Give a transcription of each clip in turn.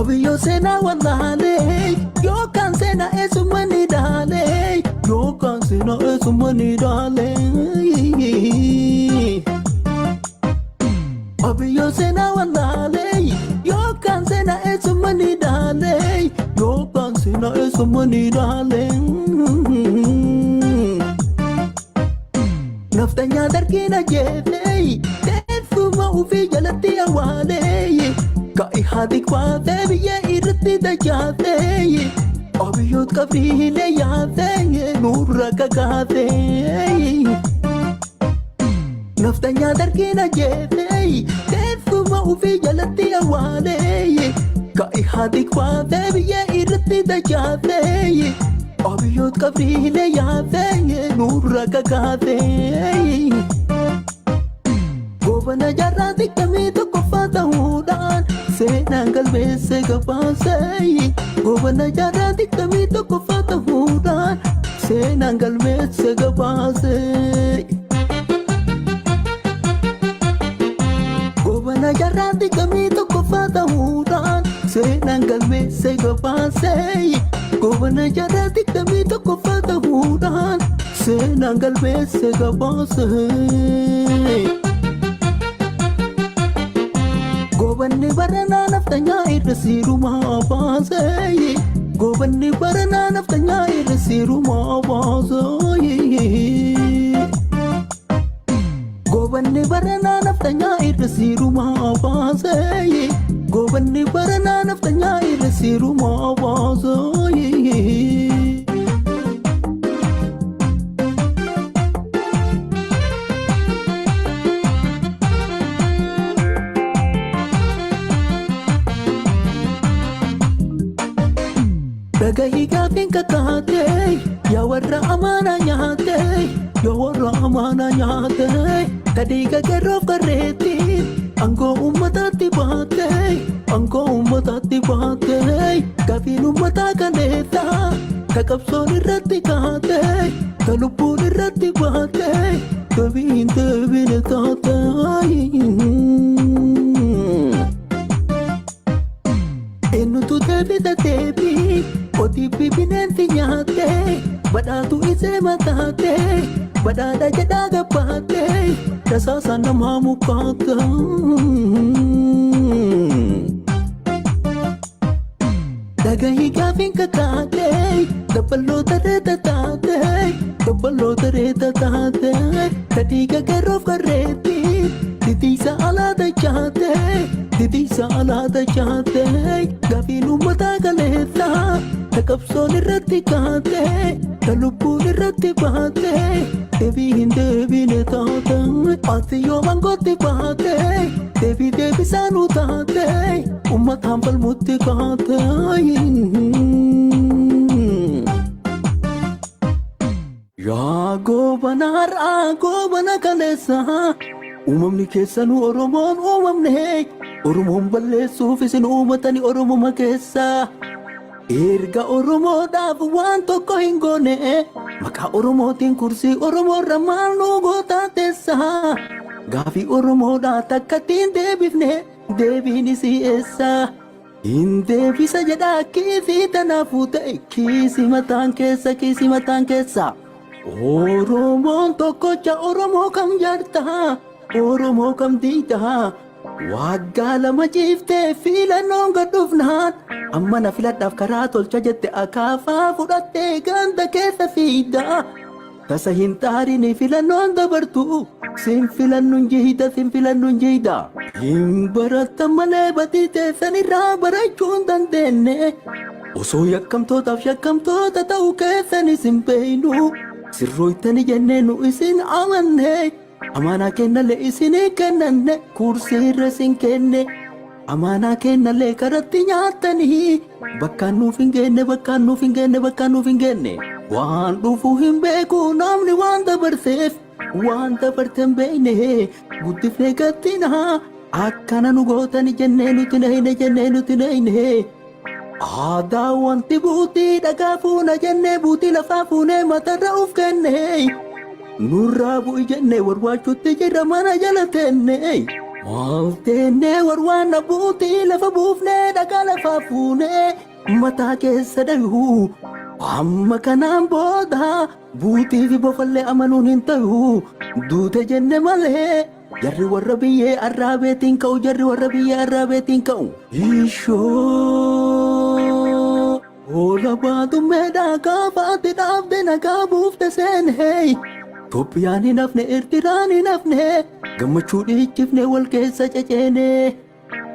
Obiyyo seenaa wallaalee yookaan seenaa eessuma ni dhaalee yookaan seenaa eessuma ni dhaalee. Obiyyo seenaa wallaalee yookaan seenaa eessuma ni dhaalee yookaan seenaa eessuma ni dhaalee. Naftanyaa dargina jeelee teessuma ofii jalatti awwaalee. Kai hati kwate biye irti da jate Obiyot kabrile yate nurra kakate Naftanya darkina jete Tefuma ufi jalati awale Kai hati kwate biye irti da jate Obiyot kabrile yate nurra kakate Gobana jarati kami to kofata hudan Seenaan galmeesse gabaasee Goobana jaarraatti kamii tokko fatahuudhaan Seenaan galmeesse gabaasee Goobana jaarraatti kamii tokko fatahuudhaan Seenaan galmeesse gabaasee Goobana jaarraatti kamii tokko fatahuudhaan Seenaan galmeesse gabaasee Gobanni baranaa naftanyaa irra siirumaa baasee Gobanni baranaa naftanyaa irra siirumaa baasee Gobanni baranaa naftanyaa irra siirumaa baasee Gobanni baranaa naftanyaa irra siirumaa baasee Dagahi gafin kakate ya warra amana nyate ya warra amana nyate kadiga kerof kareti angko ummatatti baate gafin ummata kaneta kakabson irratti kaate kalubbuun irratti baate gabiin deebine taate Enutu deebita deebii Otiifi bineensi nyaate badhaatu isee mataate badhaadha jedhaa gabbaate tasaasa namaa mukaate Dagahi gaafin kakaate dabaloota reeta taate kadiiga keroof karreetti titiisa alaata chaate gaafiin uummataa galeessa Takabsoon irratti kaate kalubbuun irratti baate deebii hin deebine taate ati yoo mangootti baate deebii deebisaanuu taate uummataan falmutti kaate Yaa goobana har'aa goobana kaleessa uumamni keessanuu Oromoon uumamne Oromoon balleessuuf isin uumatani Oromoma keessa Erga Oromoodhaaf waan tokko hin goone maqaa Oromootiin kursii Oromoorra maal nu gootaa teessa Gaafii Oromoodhaa takkattiin deebifne deebiin isii eessa Hin deebisa jedhaa kiisii tanaafuu ta'e kiisi mataan keessa Oromoon tokkocha Oromoo kam jaarta Oromoo kam diida Waggaa lama ciiftee filannoon gadhuufnaan amma na filadhaaf karaa tolcha jette akaafaa fudhattee ganda keessa fiida tasa hin taarine filannoon dabartu sin filannuun jihida hin baratan malee batii teessanirraa barachuu hin dandeenye osoo yakkamtootaaf shakkamtoota ta'uu keessanis hin beeynu sirrooytani jennee nu isin amanne Amanaa kennalee isinii kennanne kursiirra isin kenne Amanaa kennalee karatti nyaatanii bakkaan nuuf hin genne waan dhufuu hin beeku namni waan dabarseef waan dabarte hin beekne guddifnee gattina akkana nu gootani jennee nuti nahine aadaa wanti buutii dhagaa fuuna jennee buutii lafaa fuunee matarra uf kenne Nurraa bu'i jennee warwaachuutti jirra mana jala teenne Maalteennee warwaan abuutii lafa buufnee dhagaa lafa fuunee mataa keessa dhayuu amma kanaan booda buutii fi bofallee amanuun hin ta'u duute jenne malee jarri warra biyyee arraabeetiin ka'u jarri warra biyyee arraabeetiin ka'u ishoo oola baatummeedhaa kaafaatti dhaabde nagaa buufte seenee Itoophiyaan hin hafne Eertiraan hin hafne gammachuu dhiichifne wal keessa ceceene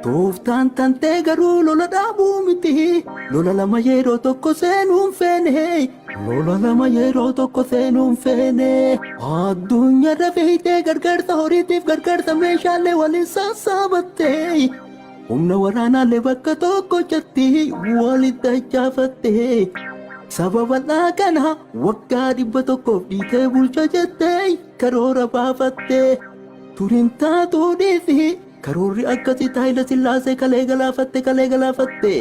tooftaan tantee garuu lola dhaabuu miti lola lama yeroo tokko seenuun feene lola lama yeroo tokko seenuun feene addunyaarra feeytee gargaarsa horiitiif gargaarsa meeshaalee waliin sassaabattee humna waraanaalee bakka tokko jetti walitti dachaafattee sababa kana waggaa 100 dhiitee bulcha jettee karoora baafattee turin taatuu dhiisi karoorri akkasii Haayile Sillaasee kalee galaafatte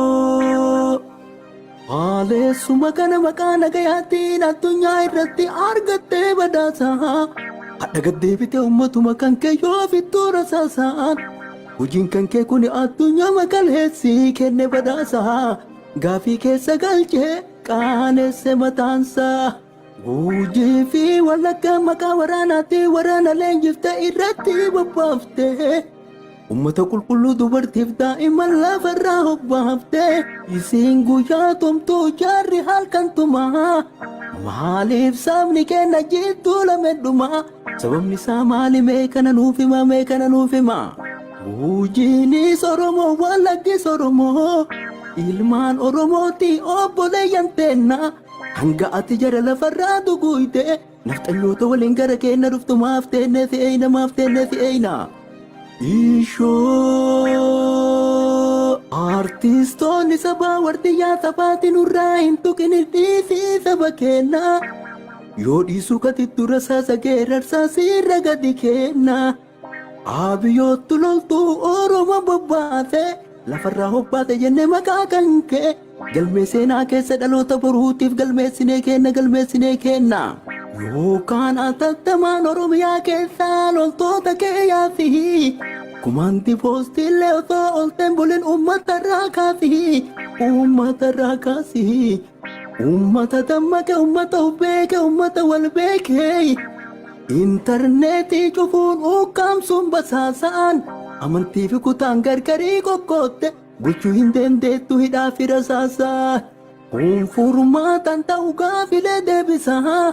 ishoo haaleessuma kana maqaa nagayaatiin addunyaa irratti argattee badhaasa hadha gaddeebite ummatuma kan kee yoo fittuu rasaasaan hojiin kan kee kun addunyaa makaleessi kenne badhaasa gaafii keessa galchee qaanesse mataansa hojii fi wallagga maqaa waraanaatti waraana leenjifte irratti bobbaafte ummata qulqulluu dubartiif daa'imman lafarraa hobbaafte isiin guyyaa tumtuu jaarri halkan tumaa maaliif sabni kenna jittuu lamedhumaa sababni isaa maali mee kana nuuf hima Hojiinis Oromoo wallaggis Oromoo ilmaan Oromooti obboleeyyan teenna hanga ati jara lafarraa duguyte nafxanyoota waliin gara keenya dhuftu maaf teenne si'eeyna ishoo artistoonni sabaa wardiyyaa sabaati nurraa hin tuqin dhiisii saba keenna yoo dhiisuu katittu rasaasa geerarsaa sirra gadi kenna Abiyyoottu loltuu Oromoo bobbaate lafarraa hobbaate jenne maqaa kan kee galmee seenaa keessa dhaloota boruutiif galmeessinee kenna yookaan atattamaan Oromiyaa keessaa loltoota kee yaafi kumaanti poostiillee osoo olteen bulin uummatarraa kaasi uummata dammaqe uummata hubbeeke uummata wal beekee intarneetii cufuun ukkaamsuun basaasaan amantii fi kutaan gargarii qoqqootte bulchuu hin dandeettu hidhaa fi rasaasaa kun furmaatan ta'u gaafilee deebisaa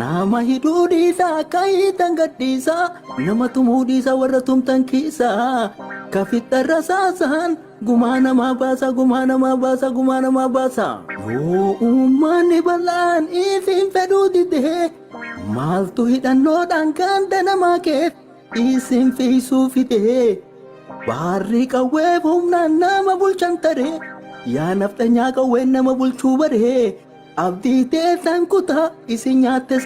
nama hidhuu dhiisaa akka hiitan gadhiisaa nama tumuu dhiisaa warra tumtan kiisaa kafixxa rasaasaan gumaa namaa baasa yoo uummanni bal'aan isin fedhuu didee maaltu hidhannoodhaan ganda namaa keef isin feesuu fidee baarri qawweef humnaan nama bulchan taree yaa nafxanyaa qawween nama bulchuu baree abdii teessan kutaa isin nyaatte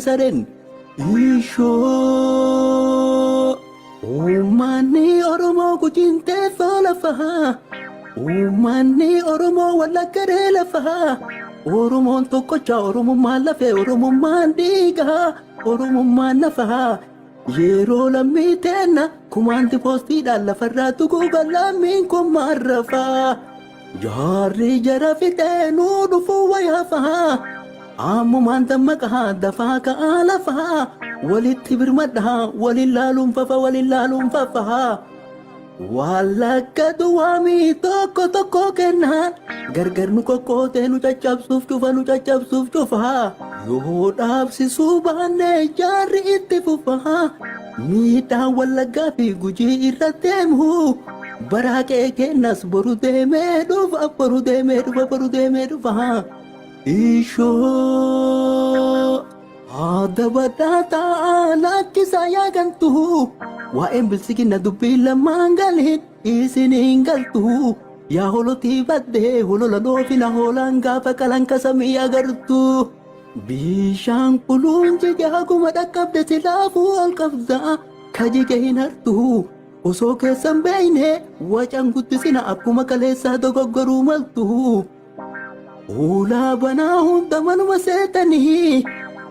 sareen ishoo uummanni Oromoo gujiin teessoo lafaa uummanni Oromoo wallaggaree lafaa Oromoon tokkocha Oromummaan lafee Oromummaan dhiigaa Oromummaan nafaa yeroo lammii teenna kumaanti poostiidhaan lafarraa tuquuga lammiin kun maarrafaa jaarri jara fixee nuu dhufuu wayaafaa ammumaan dammaqaa dafaa ka'aa lafaa walitti birmadhaa walin laaluun fafaa wallagga duwwaamii tokko kennaan gargar nu qoqqootee nu caccabsuuf cufa yoo dhaabsisuu baannee jaarri itti fufaa miidhaan wallaggaa fi gujii irra deemu baraaqee kennas boru deemee dhufa ishoo adabadhaa ta'a lakkisaa yaagantu waa'een bilisiginna dubbii lamaan galiin isin hin galtu yaa holotii baddee holola dhoofina hoolaan gaafa qalanka samii agartu bishaan quluun jige haguma dhaqqabde silaafuu ol qabdaa ka jige hin hartu osoo keessan beeyne wacan guddisina akkuma kaleessaa dogoggoruu maltu ulaa banaa hunda manuma seetanii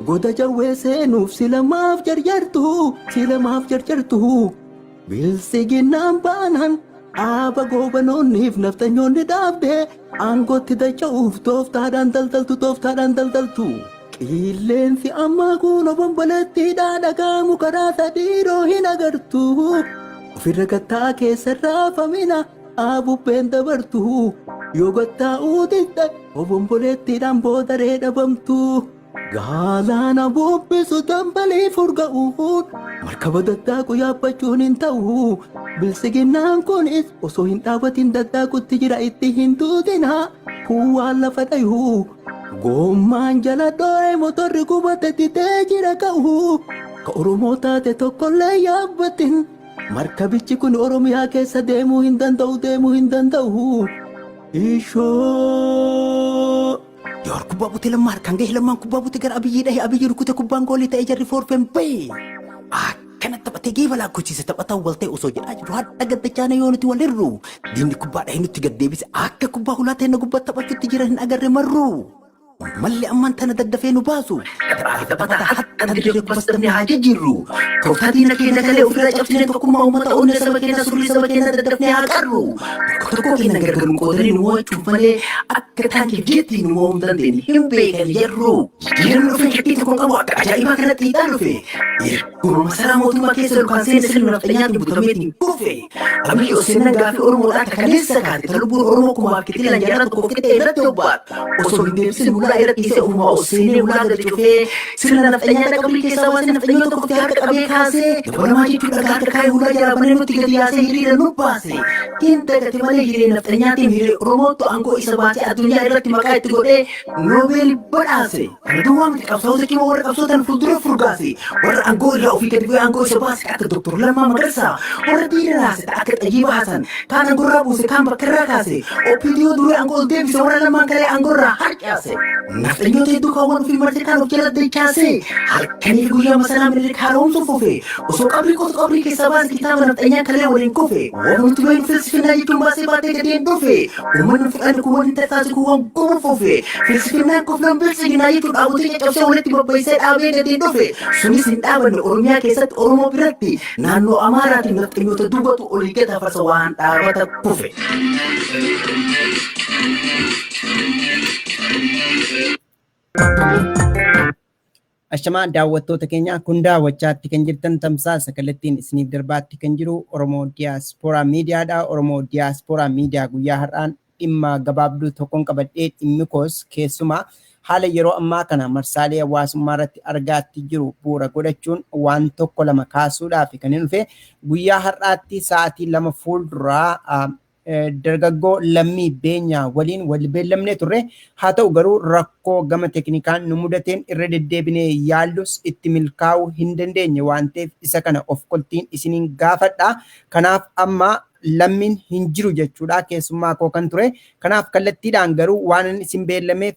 Goda jawwee seenuuf silamaaf jarjartu. Bilisiginnaan baanaan dhaaba goobanoonniif naftanyoonni dhaabde aangootti dacha'uuf tooftaadhaan daldaltu. Qilleensi ammaa kun obombolettiidhaa dhagaamu karaa sadiiroo hin agartu. Ofirra gattaa keessa raafamina bubbeen dabartu. Yoo gattaa uutidha obombolettiidhaan boodaree dhabamtu. Galaana bubbisu dambalii furga'uun markaba daddaaku yaabbachuun hin ta'u. Bilisiginnaan kunis osoo hin dhaabatin daddaakutti jira itti hin tuutina. Kuwaan lafa dhayu. Gommaan jala dho'ee motorri gubate titee jira ka'u. Ka Oromoo taate tokkollee yaabbatin. Markabichi kun Oromiyaa keessa deemuu hin danda'u. Ishoo. Yor kubbaa butee lammaa harkaan gahee lammaan kubbaa butee gara Abiyyi dhahee Abiyyi rukute kubbaan goolii ta'ee jarri foorfeen bahe. Akkana taphatee geeba laakkochiise taphataan wal ta'e osoo jedhaa jiru hadha gaddachaana yoo nuti walirru. Diinni kubbaa dhahee nutti gaddeebise akka kubbaa hulaa ta'e na gubbaa taphachuutti jiran hin agarre marru. Malli ammaan tana daddafee nu baasu. Taphataa hatta dirree kubbaas dhabnee haa jijjiirru. Tooftaa diina keenya galee ofirraa cabsine tokkummaa uummata onnee saba keenya surrii saba keenya daddafnee haa qarru. Tokko keenya gargar nu qoodanii nu mo'achuuf malee akka taankiif jeetti nu mo'uu hin dandeenye hin beekan jirru. Jijjiiramni dhufee shakkii tokko qabu akka ajaa'ibaa kanatti hiitaa dhufe. Erguma masaraa mootummaa keessa lukaan seene sirna nafxanyaatiin butameetiin dhufe. Abiyyi Oseenaa gaaffii Oromoodhaa akka kaleessa kaate ta lubbuun Oromoo kumaaf kitila nyaara tokkoof qixxee irratti hobbaatu. Osoo hin deebisin mulaa irratti isee uumaa Oseenee mulaa gadi cufee sirna nafxanyaa dhaqabii keessaa waan nafxanyaa tokkotti harka qabee kaasee dabalamaa jechuun dhagaa harka kaayee hulaa jalaa banee nutti gadi yaasee hiriira nu baase. Hin dagate malee hiree nafxanyaatiin hiree Oromootu aangoo isa baasee addunyaa irratti maqaa itti godhee Noobeeli badhaase. Kana duwwaa miti qabsaa'ota cimaa warra qabsootan fuuldura furgaase. Warra aangoo irraa ofii gadi bu'ee aangoo isa baase akka Dr. Lammaa Magarsaa warra diina raase akka Xayyiba Hasan kaan aangoo irraa buuse kaan bakka irraa kaase. OPDO duree aangoo ol deebise warra lamaan kalee aangoo irraa harcaase. Nafxanyoota hedduu kaawwan ofii martee kaan of jala dachaase. Halkanii guyyaa masalaa Minilik haaromsuuf fufe. Osoo qabrii keessaa baase kitaaba nafxanyaa kalee waliin kufe. Wanti waliin filsifinnaa jechuun baasee baatee gadeen dhufe. Uummanni fudhanni kun waliin tattaase kun waan goma fufe. Filsifinnaan koflaan bilisiginaa jechuun dhaabotee caccabsee walitti babbaisee dhaabee gadeen dhufe. Sunis hin dhaabanne Oromiyaa keessatti Oromoo biratti naannoo Amaaraatiin nafxanyoota duubatu olii gata farsa waan dhaabata kufe. Ashamaa daawwattoota keenya kun daawwachaatti kan jirtan tamsaasa kallattiin isiniif darbaatti kan jiru Oromoo Diyaaspooraa Miidiyaadha. Oromoo Diyaaspooraa Miidiyaa guyyaa har'aan dhimma gabaabduu tokkoon qabadhee dhimmi koos keessumaa haala yeroo ammaa kana marsaalee hawaasummaa irratti argaatti jiru bu'uura godhachuun waan tokko lama kaasuudhaaf kan hin dhufe guyyaa har'aatti sa'aatii 2 fuulduraa dargaggoo Lammii Beenyaa waliin wal beellamnee turre. Haa ta'u garuu rakkoo gama teknikaan nu mudateen irra deddeebinee yaallus itti milkaa'uu hin dandeenye waan ta'eef isa kana of qoltiin isiniin gaafadha. Kanaaf amma Lammiin hin jiru jechuudha keessummaa koo kan ture. Kanaaf kallattiidhaan garuu waan isin beellameef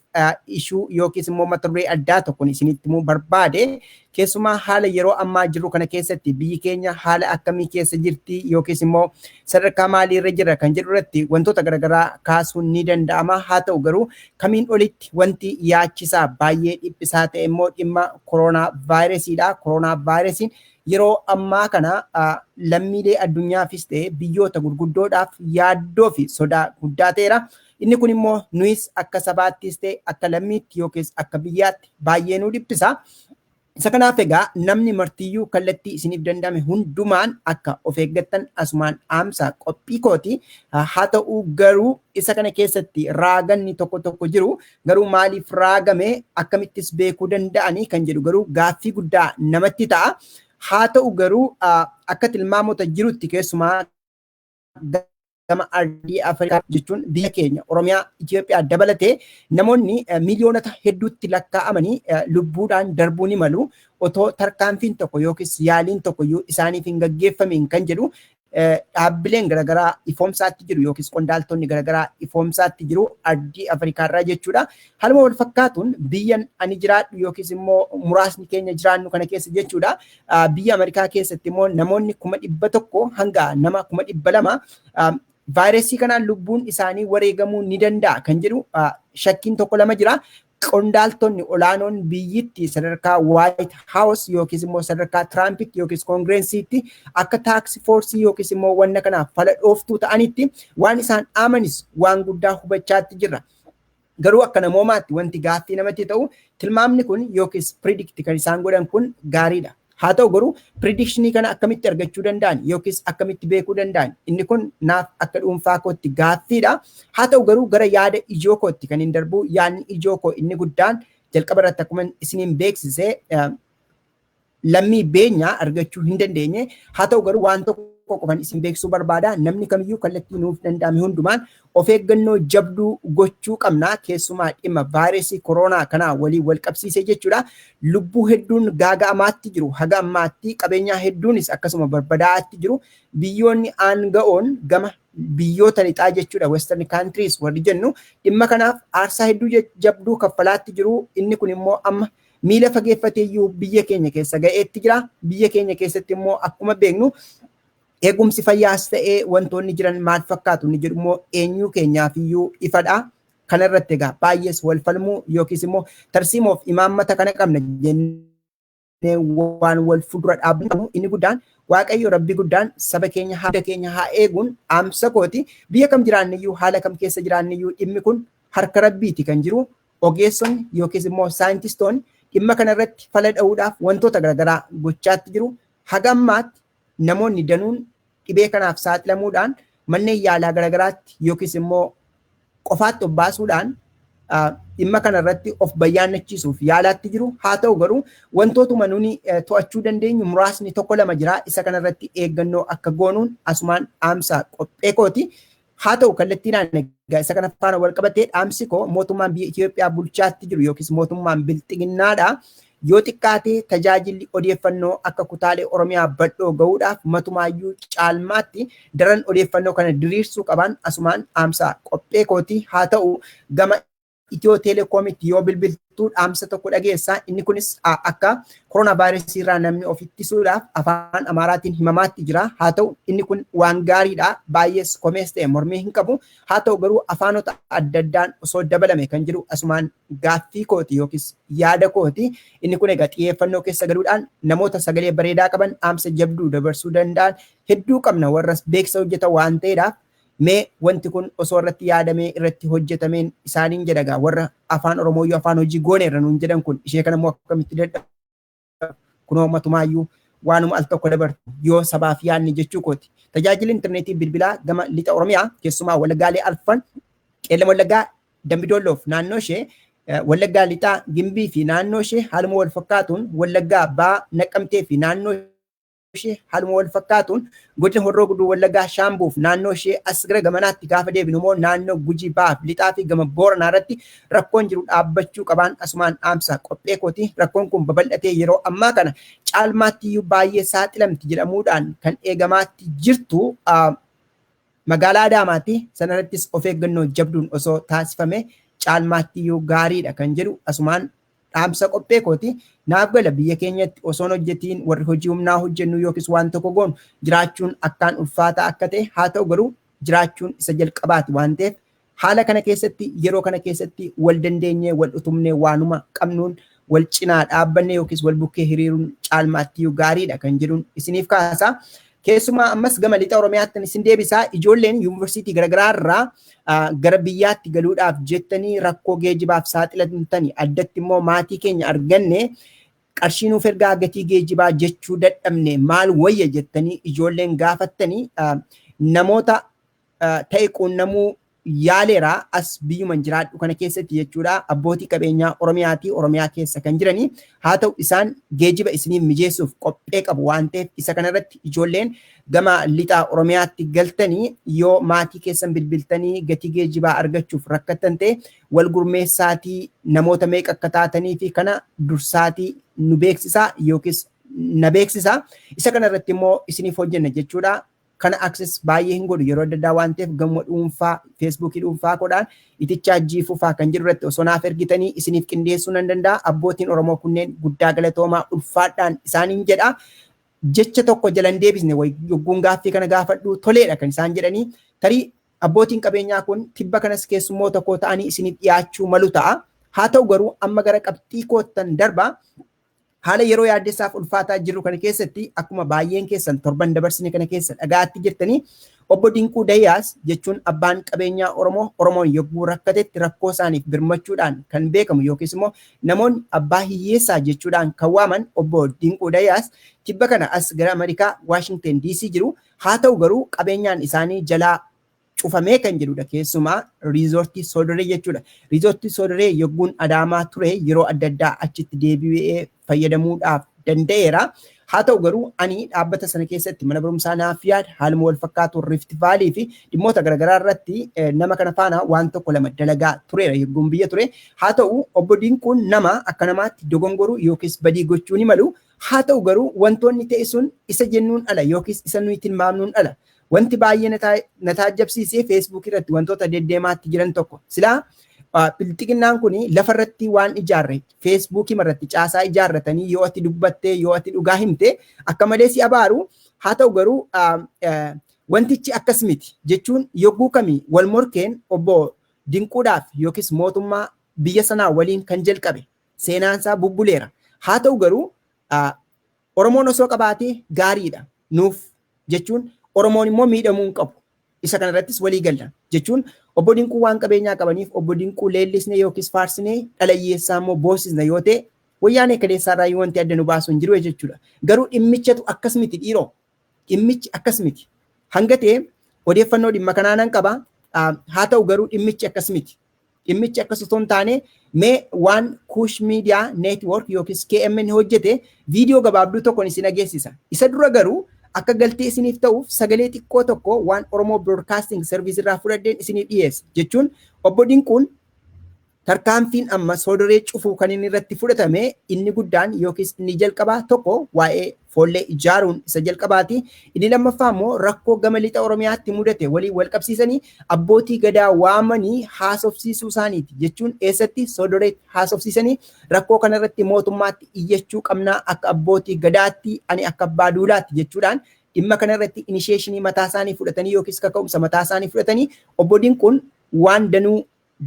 ishuu yookiis immoo mata duree addaa tokkoon isinitti himuu barbaade. Keessumaa haala yeroo ammaa jiru kana keessatti biyyi keenya haala akkamii keessa jirti yookiis immoo sadarkaa maaliirra jira kan jedhu irratti wantoota garaagaraa kaasuun ni danda'ama. Haa ta'u garuu kamiin olitti wanti yaachisaa baay'ee dhiphisaa ta'e immoo dhimma koronaa vaayirasiidha. Koronaa vaayirasiin yeroo ammaa kana lammiilee addunyaafis ta'e biyyoota gurguddoodhaaf yaaddoo fi sodaa guddaa ta'eera. Inni kun immoo nuyis akka sabaattis ta'e akka lammiitti yookiis akka biyyaatti baay'ee nu dhiphisa. Isa kanaaf egaa namni martiyyuu kallattii isiniif danda'ame hundumaan akka of eeggattan asumaan dhaamsa qophii kooti. Haa ta'u garuu isa kana keessatti raaganni tokko jiru garuu maaliif raagame akkamittis beekuu danda'anii kan jedhu garuu gaaffii guddaa namatti ta'a. Haa ta'u garuu akka tilmaamota jirutti keessumaa gama ardii Afrikaa jechuun biyya keenya Oromiyaa Itoophiyaa dabalatee namoonni miliyoonota hedduutti lakkaa'amanii lubbuudhaan darbuu ni malu otoo tarkaanfiin tokko yookiis yaaliin tokko isaaniif hin gaggeeffamiin kan jedhu dhaabbileen garaagaraa ifoomsaatti jiru yookiis qondaaltonni garaagaraa ifoomsaatti jiru ardii Afrikaarraa jechuudha. Haaluma wal fakkaatuun biyyan ani jiraadhu yookiis immoo muraasni keenya jiraannu kana keessa jechuudha. Biyya Ameerikaa keessatti immoo namoonni 100,000 hanga nama 200,000 vaayirasii kanaan lubbuun isaanii wareegamuu ni danda'a kan jedhu shakkiin tokko lama jira. qondaaltonni olaanoon biyyittii sadarkaa White House yookiis immoo sadarkaa Trumpitti yookiis Koongireensiitti akka taaksi foorsii yookiis immoo wanna kanaaf fala dhooftuu ta'anitti waan isaan amanis waan guddaa hubachaatti jirra. Garuu akka namoomaatti wanti gaaffii namatti ta'u tilmaamni kun yookiis predict kan isaan godhan kun gaariidha. Haa ta'u garuu predikshinii kana akkamitti argachuu danda'an yookiis akkamitti beekuu danda'an inni kun naaf akka dhuunfaa kootti gaaffiidha. Haa ta'u garuu gara yaada ijoo kootti kan hin darbu yaadni ijoo koo inni guddaan jalqaba irratti akkuma isiniin beeksisee lammii beenyaa argachuu hin dandeenye. Haa ta'u garuu waan tokko qofan isin beeksisuu barbaada. Namni kamiyyuu kallattii nuuf danda'ame hundumaan of eeggannoo jabduu gochuu qabna. Keessumaa dhimma vaayirasii koronaa kanaa waliin wal qabsiisee jechuudha. Lubbuu hedduun gaaga'amaatti jiru. Haga ammaatti qabeenyaa hedduunis akkasuma barbadaa'aatti jiru. Biyyoonni aanga'oon gama biyyoota lixaa jechuudha. Western countries warri jennu dhimma kanaaf aarsaa hedduu jabduu kaffalaatti jiru. Inni kun immoo amma miila fageeffateeyyuu biyya keenya keessa ga'eetti jira. Biyya keenya keessatti immoo akkuma beeknu eegumsi fayyaas ta'ee wantoonni jiran maal fakkaatu ni jedhu immoo eenyuu keenyaafiyyuu ifadha. Kana irratti egaa baay'ees wal falmuu yookiis immoo tarsiimoof imaammata kana qabna jennee waan wal fuuldura dhaabbannu inni guddaan Waaqayyo Rabbi guddaan saba keenya haa eeguun dhaamsa kooti. Biyya kam jiraanniyyuu haala kam keessa jiraanniyyuu dhimmi kun harka Rabbiiti kan jiru. Ogeessonni yookiis immoo saayintistoonni dhimma kana irratti fala dha'uudhaaf wantoota garaagaraa gochaatti jiru. Haga ammaatti namoonni danuun dhibee kanaaf saaxilamuudhaan manneen yaalaa garaagaraatti yookiis immoo qofaatti of baasuudhaan dhimma kana irratti of bayyaannachiisuuf yaalaatti jiru. Haa ta'u garuu wantootuma nuni to'achuu dandeenyu muraasni tokko lama jira. Isa kana irratti eeggannoo akka goonuun asumaan dhaamsa qophee kooti. Haa ta'u kallattiinaan isa kana faana wal qabatee dhaamsi koo mootummaan biyya Itoophiyaa bulchaatti jiru yookiis mootummaan bilxiginnaadha. Yoo xiqqaatee tajaajilli odeeffannoo akka kutaalee Oromiyaa bal'oo gahuudhaaf matumaayyuu caalmaatti daran odeeffannoo kana diriirsuu qaban asumaan dhaamsa qophee kooti. Haa ta'u gama Itiyoo Telekoomitti yoo bilbiltuu dhaamsa tokko dhageessaa inni kunis akka koronaa vaayirasii irraa namni of ittisuudhaaf afaan Amaaraatiin himamaatti jira. Haa ta'u inni kun waan gaariidha. Baay'ees komees ta'e mormii hin qabu. Haa ta'u garuu afaanota adda addaan osoo dabalame kan jiru asumaan gaaffii kooti yookiis yaada kooti. Inni kun egaa xiyyeeffannoo keessa galuudhaan namoota sagalee bareedaa qaban dhaamsa jabduu dabarsuu danda'an hedduu qabna warras beeksisa hojjetan waan ta'eedhaaf. Mee wanti kun osoo irratti yaadamee irratti hojjetameen isaaniin jedhagaa warra afaan Oromooyyuu afaan hojii gooneerra nuun jedhan kun ishee kana immoo akkamitti dadhabu kunoo matumaayyuu waanuma al tokko dabartu yoo sabaaf yaadni jechuu kooti. Tajaajilli intarneetii bilbilaa gama lixa Oromiyaa keessumaa Wallagaalee Alfan Qeellam Wallaggaa Dambidoolloof naannoo ishee Wallaggaa lixaa Gimbii fi naannoo ishee haaluma wal fakkaatuun Wallaggaa Ba'aa Naqqamtee fi naannoo ishee haaluma wal fakkaatuun godina Horroo Guduruu Wallaggaa Shaambuuf naannoo ishee as gara gamanaatti gaafa deebinu immoo naannoo Gujii Ba'aaf lixaa fi gama Booranaa irratti rakkoon jiru dhaabbachuu qabaan asumaan dhaamsa qophee kooti. Rakkoon kun babal'atee yeroo ammaa kana caalmaattiyyuu baay'ee saaxilamti jedhamuudhaan kan eegamaatti jirtu magaalaa Adaamaatti. Sanarrattis of eeggannoo jabduun osoo taasifame caalmaattiyyuu gaariidha kan jedhu asumaan dhaamsa qophee kooti. Naaf gala biyya keenyatti osoon hojjetiin warri hojii humnaa hojjennu yookiis waan tokko goonu jiraachuun akkaan ulfaataa akka ta'e. Haa ta'u garuu jiraachuun isa jalqabaati waan ta'eef haala kana keessatti yeroo kana keessatti wal dandeenyee wal utumnee waanuma qabnuun wal cinaa dhaabbanne yookiis wal bukkee hiriiruun caalmaattiyyuu gaariidha kan jedhuun isiniif kaasa. Keessumaa ammas gama lixa Oromiyaatti isin deebisaa. Ijoolleen yuunivarsiitii garaagaraa irraa gara biyyaatti galuudhaaf jettanii rakkoo geejibaaf saaxilamtanii addatti immoo maatii keenya arganne qarshii nuuf ergaa gatii geejibaa jechuu dadhabne maal wayya jettanii ijoolleen gaafattanii namoota ta'e quunnamuu yaaleeraa as biyyuma jiraadhu kana keessatti jechuudha. Abbootii qabeenyaa Oromiyaatii Oromiyaa keessa kan jiranii haa ta'u isaan geejiba isiniif mijeessuuf qophee qabu waan ta'eef isa kanarratti ijoolleen gama lixaa Oromiyaatti galtanii yoo maatii keessan bilbiltanii gatii geejibaa argachuuf rakkattan ta'e wal gurmeessaatii namoota meeqa akka taatanii fi kana dursaatii nu beeksisaa yookiis na beeksisaa. Isa kanarratti immoo isiniif hojjenna jechuudha. Kana access baay'ee hin godhu yeroo adda addaa waan ta'eef gama dhuunfaa feesbuukii dhuunfaa kodhaan itichaa jiifuufaa kan jiru irratti osoo naaf ergitanii isiniif qindeessuu nan danda'a. Abbootiin Oromoo kunneen guddaa galatoomaa ulfaadhaan isaaniin jedha. Jecha tokko jalan deebisne yogguun gaaffii kana gaafadhu toleedha kan isaan jedhanii. Tarii abbootiin qabeenyaa kun tibba kanas keessummoota koo ta'anii isiniif dhiyaachuu malu ta'a. Haa ta'u garuu amma gara qabxii koottan darba haala yeroo yaaddessaaf ulfaataa jiru kana keessatti akkuma baay'een keessan torban dabarsine kana keessa dhagaatti jirtanii obbo Dinquu Dayyaas jechuun abbaan qabeenyaa Oromoo Oromoon yogguu rakkatetti rakkoo isaaniif birmachuudhaan kan beekamu yookiis immoo namoonni abbaa hiyyeessaa jechuudhaan kan waaman obbo Dinquu Dayyaas tibba kana as gara Ameerikaa Waashingten DC jiru. Haa ta'u garuu qabeenyaan isaanii jalaa cufamee kan jedhudha keessumaa riizoortii Soodoree jechuudha. Riizoortii Soodoree yogguun Adaamaa ture yeroo adda addaa achitti deebi'ee fayyadamuudhaaf danda'eera. Haa ta'u garuu ani dhaabbata sana keessatti mana barumsaa naaf yaada haaluma wal fakkaatu Rift Valley fi dhimmoota garaagaraa irratti nama kana faana waan tokko lama dalagaa tureera yogguun biyya ture. Haa ta'u obbo Dinquun nama akka namaatti dogongoruu yookiis badii gochuu ni malu. Haa ta'u garuu wantoonni ta'e sun isa jennuun ala yookiis isa nuyi tilmaamnuun ala. Wanti baay'ee na taajjabsiisee Facebook irratti wantoota deddeemaatti jiran tokko silaa bilxiqinnaan kun lafarratti waan ijaarre Facebook irratti caasaa ijaarratanii yoo ati dubbattee yoo ati dhugaa himte akka malee si abaaru. Haa ta'u garuu wantichi akkas miti jechuun yogguu kamii wal morkeen obbo Dinquudhaaf yookiis mootummaa biyya sanaa waliin kan jalqabe seenaansaa bubbuleera. Haa ta'u garuu Oromoon osoo qabaatee gaariidha nuuf jechuun Oromoon immoo miidhamuu hin qabu. Isa kanarrattis walii galla jechuun obbo Dinquu waan qabeenyaa qabaniif obbo Dinquu leellisne yookiis faarsine dhalayyeessaa immoo boosisna yoo ta'e wayyaanee kaleessaarraa wanti adda nu baasu hin jiru jechuudha. Garuu dhimmichatu akkas miti dhiiroo. Dhimmichi akkas miti. Hanga ta'e odeeffannoo dhimma kanaa nan qaba. Haa ta'u garuu dhimmichi akkas miti. Dhimmichi akkas osoo hin taane mee waan Kuush Miidiyaa Neetwoork yookiis KMN hojjete viidiyoo gabaabduu tokkoon isin ageessisa. Isa dura garuu akka galtee isiniif ta'uuf sagalee xiqqoo tokko waan Oromoo Broadcasting Service irraa fudhadheen isiniif dhiyeessa jechuun obbo Dinquun tarkaanfiin amma Soodoree cufuu kan inni irratti fudhatame inni guddaan yookiis inni jalqabaa tokko waa'ee foollee ijaaruun isa jalqabaati. Inni lammaffaa immoo rakkoo gama lixa Oromiyaatti mudate waliin wal qabsiisanii abbootii gadaa waamanii haasofsiisuu isaaniiti jechuun eessatti Soodoree haasofsiisanii rakkoo kanarratti mootummaatti iyyachuu qabnaa akka abbootii gadaatti ani akka abbaa duulaatti jechuudhaan dhimma kanarratti inisheeshinii mataa isaanii fudhatanii yookiis kaka'umsa mataa isaanii fudhatanii obbo Dinquun waan danuu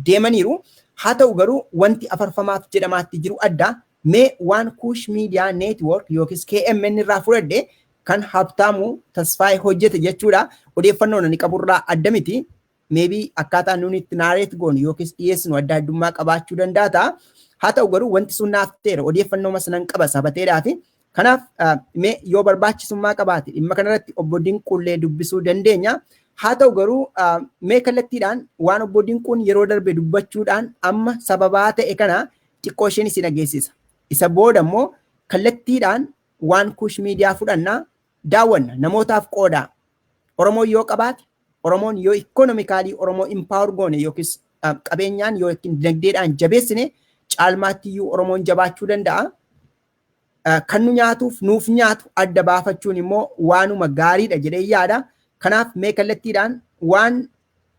deemaniiru. Haa ta'u garuu wanti afarfamaaf jedhamaatti jiru adda. Mee waan Kuush Miidiyaa Neetwoork yookiis KMN irraa fudhadhe kan Habtaamuu Tasfaayee hojjete jechuudha. Odeeffannoon ani qaburraa adda miti. Meebii akkaataa nuuni itti naareet goonu yookiis dhiyeessinu adda addummaa qabaachuu danda'a ta'a. Haa ta'u garuu wanti sun naaf ta'eera odeeffannoo masanan qaba sabateedhaafi. Kanaaf mee yoo barbaachisummaa qabaate dhimma kanarratti obbo Dinquullee dubbisuu dandeenya. Haa ta'u garuu mee kallattiidhaan waan obbo Dinquun yeroo darbe dubbachuudhaan amma sababaa ta'e kana xiqqoo isheen isin ageessisa. Isa booda immoo kallattiidhaan waan Kuush Miidiyaa fudhannaa daawwanna namootaaf qoodaa. Oromoon yoo qabaate Oromoon yoo ikoonomikaalii Oromoo impaawar goone yookiis qabeenyaan yookiin dinagdeedhaan jabeessine caalmaattiyyuu Oromoon jabaachuu danda'a. Kan nu nyaatuuf nuuf nyaatu adda baafachuun immoo waanuma gaariidha jedhee yaada. Kanaaf mee kallattiidhaan waan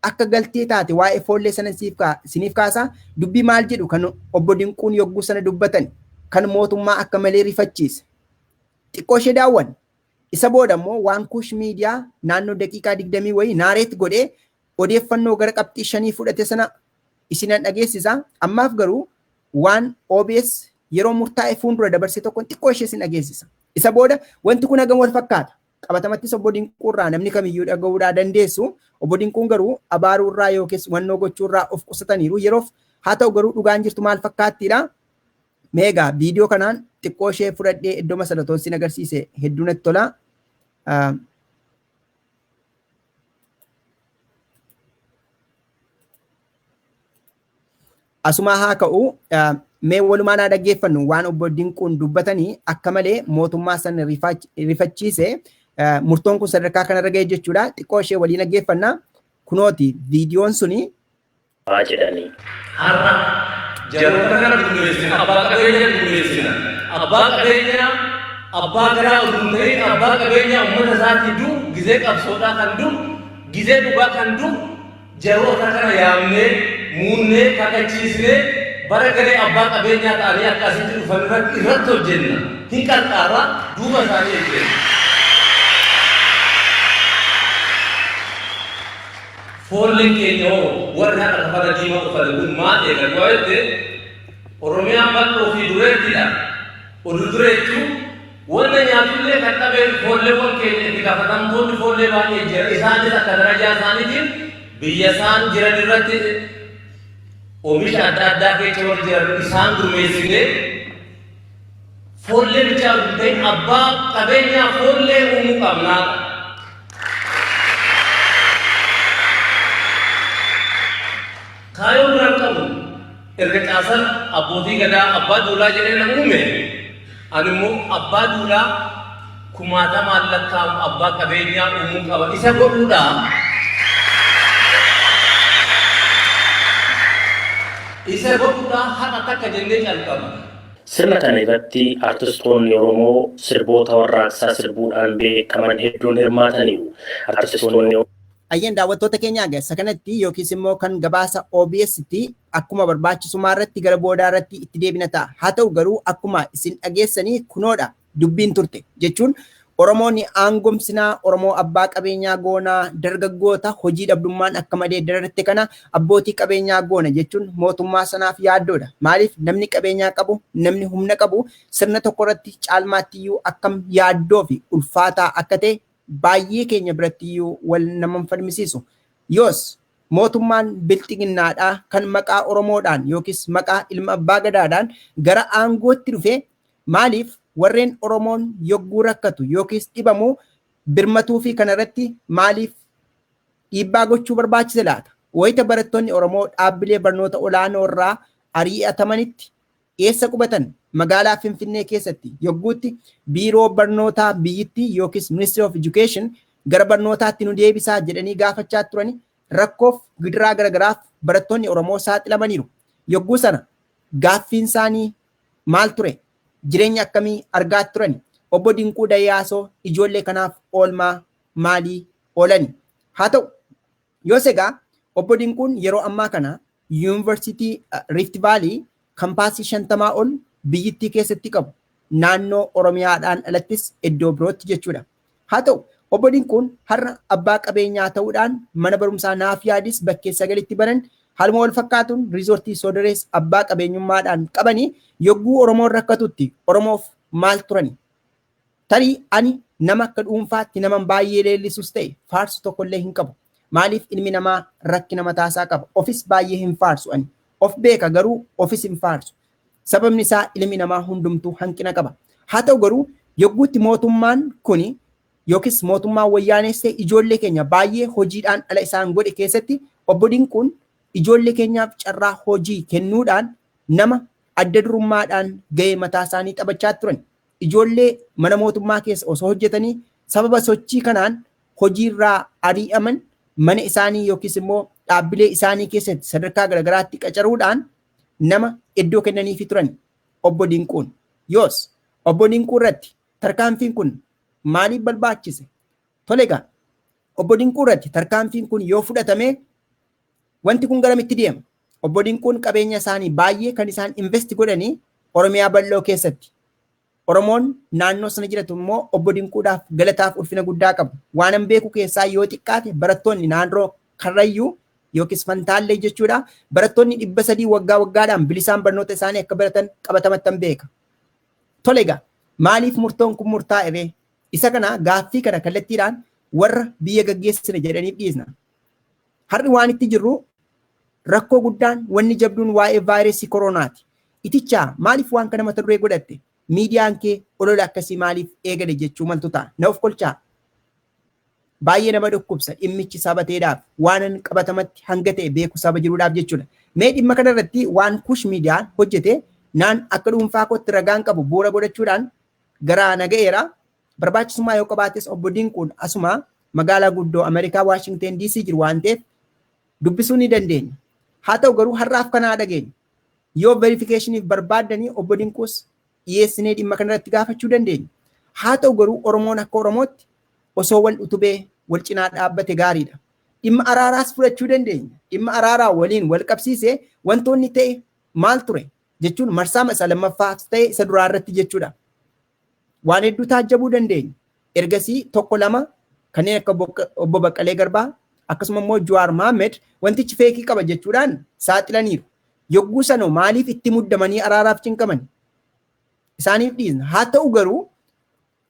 akka galtee taate waa'ee foollee sana siniif kaasaa dubbii maal jedhu kan obbo Dinquun yogguu sana dubbatan kan mootummaa akka malee rifachiise. Xiqqoo ishee daawwan. Isa booda immoo waan Kuush Miidiyaa naannoo daqiiqaa 20 wayii naareet godhee odeeffannoo gara qabxii 5 fudhate sana isinan dhageessisa. Ammaaf garuu waan OBS yeroo murtaa'e fuuldura dabarsee tokkoon xiqqoo ishee isin dhageessisa. Isa booda wanti kun hagam wal fakkaata. Qabatamattis obbo Dinquurraa namni kamiyyuu dhaga'uudhaa dandeessu. Obbo Dinquun garuu abaaruurraa yookiis wannoo gochuurraa of qusataniiru yeroof. Haa ta'u garuu dhugaan jirtu maal fakkaattiidha? Meegaa viidiyoo kanaan xiqqoo ishee fudhadhee iddoo masalatoon sin agarsiise hedduu natti tola. Asumaa haa ka'u mee walumaan haa dhaggeeffannu waan obbo Dinquun dubbatanii akka malee mootummaa sana rifachiise. Murtoon kun sadarkaa kanarra ga'e jechuudha. Xiqqoo ishee waliin dhaggeeffannaa. Kunooti viidiyoon suni. Jedhanii. Har'a jaroota kana dundeessina. Abbaa qabeenya dundeessina. Abbaa qabeenya abbaa garaa osoo ta'in abbaa qabeenya uummata isaatii duu gizee qabsoodhaa kan duu gizee dhugaa kan duu jaroota kana yaamnee muunnee kakachiisnee bara garee abbaa qabeenyaa ta'anii akkasitti dhufan irratti hojjenna. Hin qarqaarra duuba isaanii hojjenna. Foolleen keenya warri haadha kafana diimaa uffate kun maal eegan waa'eetti Oromiyaan bal'oo fi dureettidha. Oduu dureettu wanna nyaatullee kan dhabeen foolleewwan keenya itti gaafatamtoonni foollee baay'ee jira. Isaanis akka darajaa isaaniitiin biyya isaan jiran irratti oomisha adda addaa keessa warra jiran isaan gurmeessinee foollee bichaa ta'e abbaa qabeenyaa foollee uumuu qabnaa. Kaayoo biraan qabu erga caasan abbootii gadaa abbaa duulaa jedhee na uume ani immoo abbaa duulaa kumaatamaan lakkaa'amu abbaa qabeenyaa uumuu qaba isa godhuudhaan haqa takka jennee calqaba. Sirna kana irratti artistoonni Oromoo sirboota warraaqsaa sirbuudhaan beekaman hedduun hirmaataniiru. Artistoonni Ayyan daawwattoota keenyaa agarsa kanatti yookiis immoo kan gabaasa OBS'tti akkuma barbaachisummaa irratti gara boodaa irratti itti deebina ta'a. Haa ta'u garuu akkuma isin dhageessanii kunoodha dubbiin turte jechuun Oromoonni aangomsinaa Oromoo abbaa qabeenyaa goonaa dargaggoota hojii dhabdummaan akka malee dararte kana abbootii qabeenyaa goona jechuun mootummaa sanaaf yaaddoodha. Maaliif namni qabeenyaa qabu namni humna qabu sirna tokko irratti caalmaattiyyuu akkam yaaddoo fi ulfaataa akka ta'e baay'ee keenya birattiyyuu wal nama falmisiisu. Yoos mootummaan bilxiginnaadhaa kan maqaa Oromoodhaan yookiis maqaa ilma abbaa gadaadhaan gara aangootti dhufe maaliif warreen Oromoon yogguu rakkatu yookiis dhibamu birmatuu fi kanarratti maaliif dhiibbaa gochuu barbaachise laata? Wayita barattoonni Oromoo dhaabbilee barnoota olaanoo irraa ari'atamanitti eessa qubatan? Magaalaa Finfinnee keessatti yogguutti biiroo barnootaa biyyittii yookiis Ministry of Education gara barnootaatti nu deebisaa jedhanii gaafachaa turani rakkoof gidiraa garagaraaf barattoonni Oromoo saaxilamaniiru. Yogguu sana gaaffiin isaanii maal ture? Jireenya akkamii argaa turani? Obbo Dinquu Dayyaasoo ijoollee kanaaf oolmaa maalii oolani? Haa ta'u yoos egaa obbo Dinquun yeroo ammaa kana Yuunivarsiitii Rift Valley kampaasii 50 ol biyyittii keessatti qabu naannoo Oromiyaadhaan alattis iddoo birootti jechuudha. Haa ta'u obbo Dinquun har'a abbaa qabeenyaa ta'uudhaan mana barumsaa naaf yaadis bakkee 9tti banan haluma wal fakkaatuun riizortii Soodorees abbaa qabeenyummaadhaan qabanii yogguu Oromoon rakkatutti Oromoof maal turani? Tarii ani nama akka dhuunfaatti nama baay'ee leellisus ta'e faarsu tokkollee hin qabu. Maaliif ilmi namaa rakkina mataasaa qaba? Ofis baay'ee hin faarsu ani. Of beeka garuu ofis hin faarsu. Sababni isaa ilmi namaa hundumtuu hanqina qaba. Haa ta'u garuu yogguutti mootummaan kuni yookiis mootummaan wayyaanees ta'e ijoollee keenya baay'ee hojiidhaan ala isaan godhe keessatti obbo Dinquun ijoollee keenyaaf carraa hojii kennuudhaan nama adda durummaadhaan gahee mataa isaanii taphachaa turan. Ijoollee mana mootummaa keessa osoo hojjetanii sababa sochii kanaan hojiirraa ari'aman mana isaanii yookiis immoo dhaabbilee isaanii keessatti sadarkaa garagaraatti qacaruudhaan nama iddoo kennaniifi turan obbo Dinquun. Yoos obbo Dinquu irratti tarkaanfiin kun maaliif barbaachise? Tole egaa obbo Dinquu irratti tarkaanfiin kun yoo fudhatame wanti kun garamitti deema? Obbo Dinquun qabeenya isaanii baay'ee kan isaan invest godhanii Oromiyaa bal'oo keessatti. Oromoon naannoo sana jiratu immoo obbo Dinquudhaaf galataaf ulfina guddaa qabu. Waanan beeku keessaa yoo xiqqaate barattoonni naannoo Karrayyuu yookiis Fantaallee jechuudha. Barattoonni 300 waggaa waggaadhaan bilisaan barnoota isaanii akka baratan qabatamattan beeka. Tole egaa maaliif murtoon kun murtaa'e? Isa kana gaaffii kana kallattiidhaan warra biyya gaggeessine jedhaniif dhiisna. Har'i waan itti jirru rakkoo guddaan wanni jabduun waa'ee vaayirasii koronaati. Itichaa maaliif waan kana mata duree godhatte? Miidiyaan kee olola akkasii maaliif eegale jechuu maltu ta'a? Na of kolchaa. Baay'ee nama dhukkubsa dhimmichi sabateedhaaf waan qabatamatti hanga ta'e beeku saba jiruudhaaf jechuudha. Mee dhimma kanarratti waan kush miidiyaan hojjete naan akka dhuunfaa kootti ragaan qabu bu'uura godhachuudhaan gara naga'eera. Barbaachisummaa yoo qabaates obbo Dinquun asuma magaalaa guddoo Ameerikaa Waashingten DC jiru waan ta'eef dubbisuu ni dandeenya. Haa ta'u garuu har'aaf kanaa dhageenya. Yoo verifikashiniif barbaaddanii obbo Dinquus dhiyeessinee dhimma kanarratti gaafachuu dandeenya. Haa ta'u garuu Oromoon akka Oromootti osoo wal utubee wal cinaa dhaabbate gaariidha. Dhimma araaraas fudhachuu dandeenya. Dhimma araaraa waliin wal qabsiisee wantoonni ta'e maal ture jechuun marsaa isa lammaffaas ta'e isa duraa irratti jechuudha. Waan hedduu taajjabuu dandeenya. Ergasii tokko lama kanneen akka obbo Baqqalee Garbaa akkasuma immoo Jawaar Mohammed wantichi feekii qaba jechuudhaan saaxilaniiru. yogguu sanoo maaliif itti muddamanii araaraaf cinqaman? Isaaniif dhiisna. Haa ta'u garuu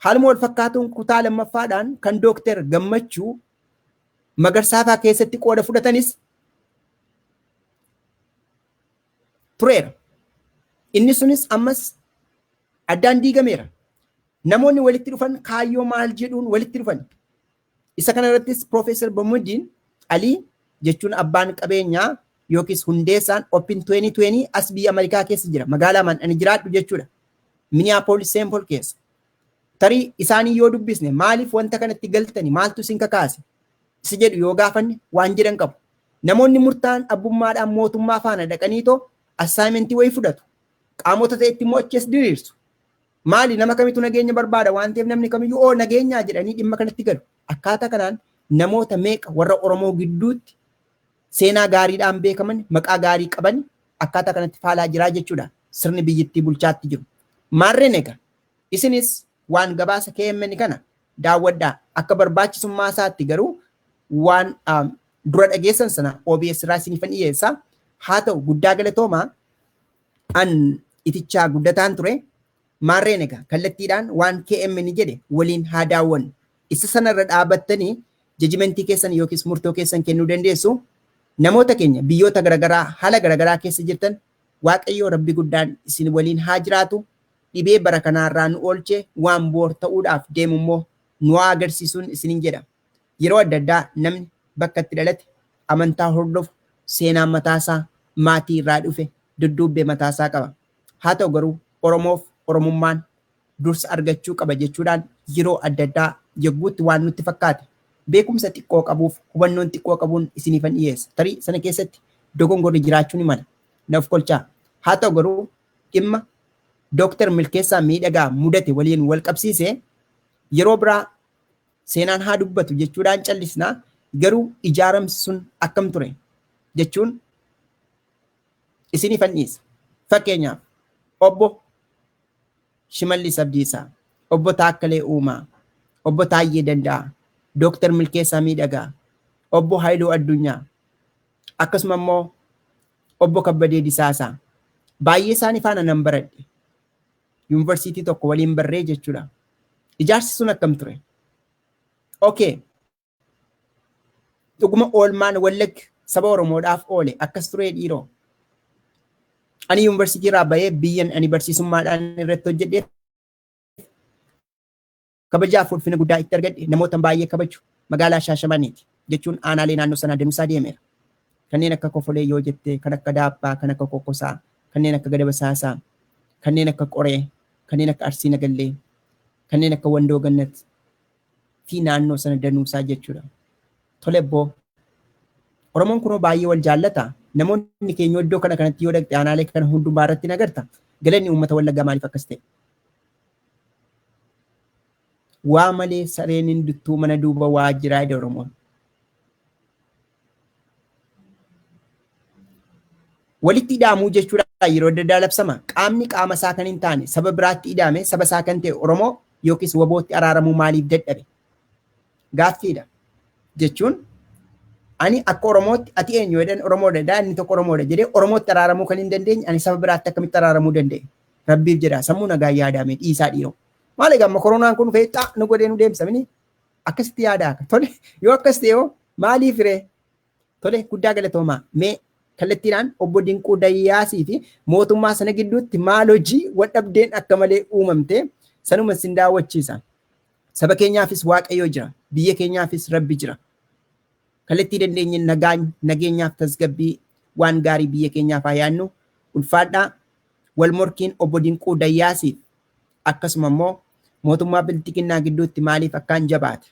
haaluma wal fakkaatuun kutaa lammaffaadhaan kan Dooktar Gammachuu Magarsaafaa keessatti qooda fudhatanis tureera. Inni sunis ammas addaan diigameera. Namoonni walitti dhufan kaayyoo maal jedhuun walitti dhufan. Isa kana irrattis Profeesar Bamudiin Alii jechuun abbaan qabeenyaa yookiis hundeessaan Open 2020 as biyya Ameerikaa keessa jira. Magaalaa ani jiraadhu jechuudha. Minneapolis St. Paul keessa. Tarii isaanii yoo dubbisne maaliif wanta kanatti galtani maaltu isin kakaase? Isa jedhu yoo gaafanne waan jedhan qabu. Namoonni murtaan abbummaadhaan mootummaa faana dhaqaniitoo assaayimentii wayii fudhatu. Qaamota ta'etti immoo achiis diriirsu. Maali nama kamitu nageenya barbaada waan ta'eef namni kamiyyuu oo nageenyaa jedhanii dhimma kanatti galu. Akkaataa kanaan namoota meeqa warra Oromoo gidduutti seenaa gaariidhaan beekaman maqaa gaarii qaban akkaataa kanatti faalaa jiraa jechuudha. Sirni biyyattii bulchaatti jiru. Maarreen egaa isinis waan gabaasa KMN kana daawwadhaa akka barbaachisummaa isaatti garuu waan dura dhageessan sana OBS irraa isinifan dhiyeessa. Haa ta'u guddaa galatoomaa an itichaa guddataan ture. Maarreen egaa kallattiidhaan waan KMN jedhe waliin haa daawwannu. Isa sanarra dhaabattanii jajimentii keessan yookiis murtoo keessan kennuu dandeessu. Namoota keenya biyyoota garaagaraa haala garaagaraa keessa jirtan Waaqayyoo Rabbi guddaan isin waliin haa jiraatu. Dhibee bara kanaarraa nu oolchee waan boor ta'uudhaaf deemu immoo nu agarsiisuun isiniin jedha. Yeroo adda addaa namni bakka itti dhalate amantaa hordofu seenaa mataasaa maatii irraa dhufe dudduubbee mataasaa qaba. Haa ta'u garuu Oromoof Oromummaan dursa argachuu qaba jechuudhaan yeroo adda addaa yogguutti waan nutti fakkaate beekumsa xiqqoo qabuuf hubannoon xiqqoo qabuun isiniifan dhiyeessa. Tarii sana keessatti dogongorri jiraachuu ni mala. Naaf kolchaa. Haa ta'u garuu dhimma Dooktar Milkeessaa Miidhagaa mudate waliin wal qabsiisee yeroo biraa seenaan haa dubbatu jechuudhaan callisnaa garuu ijaaramsi sun akkam ture jechuun isiniifan dhiyeessa. Fakkeenyaaf obbo Shimallis Abdiisaa, obbo Taakkalee Uumaa, obbo Taayyee Danda'aa, Dooktar Milkeessaa Miidhagaa, obbo Haayiluu Addunyaa, akkasuma immoo obbo Kabbadee Disaasaa baay'ee isaanii faana nan baradhe. Yuunivarsiitii tokko waliin barree jechuudha. Ijaarsi sun akkam ture? Okay. Dhuguma oolmaan Wallaggi saba Oromoodhaaf oole akkas turee dhiiroo. Ani yuunivarsiitii irraa bahee biyyan ani barsiisummaadhaan irratti hojjedhee kabajaaf ulfina guddaa itti argadhe namoota baay'ee kabaju magaalaa Shaashamaneeti jechuun aanaalee naannoo sanaa deemsaa deemeera. Kanneen akka Kofolee yoo jette, kan akka Daabbaa, kan akka Kokkosaa, kanneen akka Gadaba Saasaa, kanneen akka Qoree, kanneen akka Arsii Nagallee, kanneen akka Wandoo Gannat fi naannoo sana danuusaa jechuudha. Tole boo Oromoon kunoo baay'ee wal jaallata. Namoonni keenya iddoo kanatti yoo dhaqxe aanaalee kana hundumaa irratti nagarta. Galanni uummata Wallaggaa maaliif akkas ta'e? Waa malee sareen hinduttuu mana duuba waa jiraa jedha Oromoon. Walitti hidhaamuu jechuudha yeroo adda addaa labsama. Qaamni qaama isaa kan hin taane saba biraatti hidhaame saba isaa kan ta'e Oromoo yookiis wabootti araaramuu maaliif dadhabe? Gaaffiidha. Jechuun ani akka Oromootti ati eenyu jedhan Oromoodha inni tokko Oromoodha jedhee Oromootti araaramuu kan hin dandeenye ani saba biraatti akkamitti araaramuu danda'e? Rabbiif jedha sammuu nagaa yaadame dhiisaa dhiiroo. Maal egaa amma koronaan kun feexaa nu godhee nu deemsamini akkasitti yaadaa akka tole yoo akkas ta'e maaliif ree? Tole guddaa galatoomaa mee kallattiidhaan obbo Dinquu Dayyaasii fi mootummaa sana gidduutti maal hojii wal dhabdeen akka malee uumamte sanuma sin daawwachiisa. Saba keenyaafis Waaqayyoo jira, biyya keenyaafis Rabbi jira. Kallattii dandeenye nageenyaaf tasgabbii waan gaarii biyya keenyaaf haa yaadnu. Ulfaadhaa wal morkiin obbo Dinquu Dayyaasiif akkasuma immoo mootummaa biltiqinnaa gidduutti maaliif akkaan jabaate?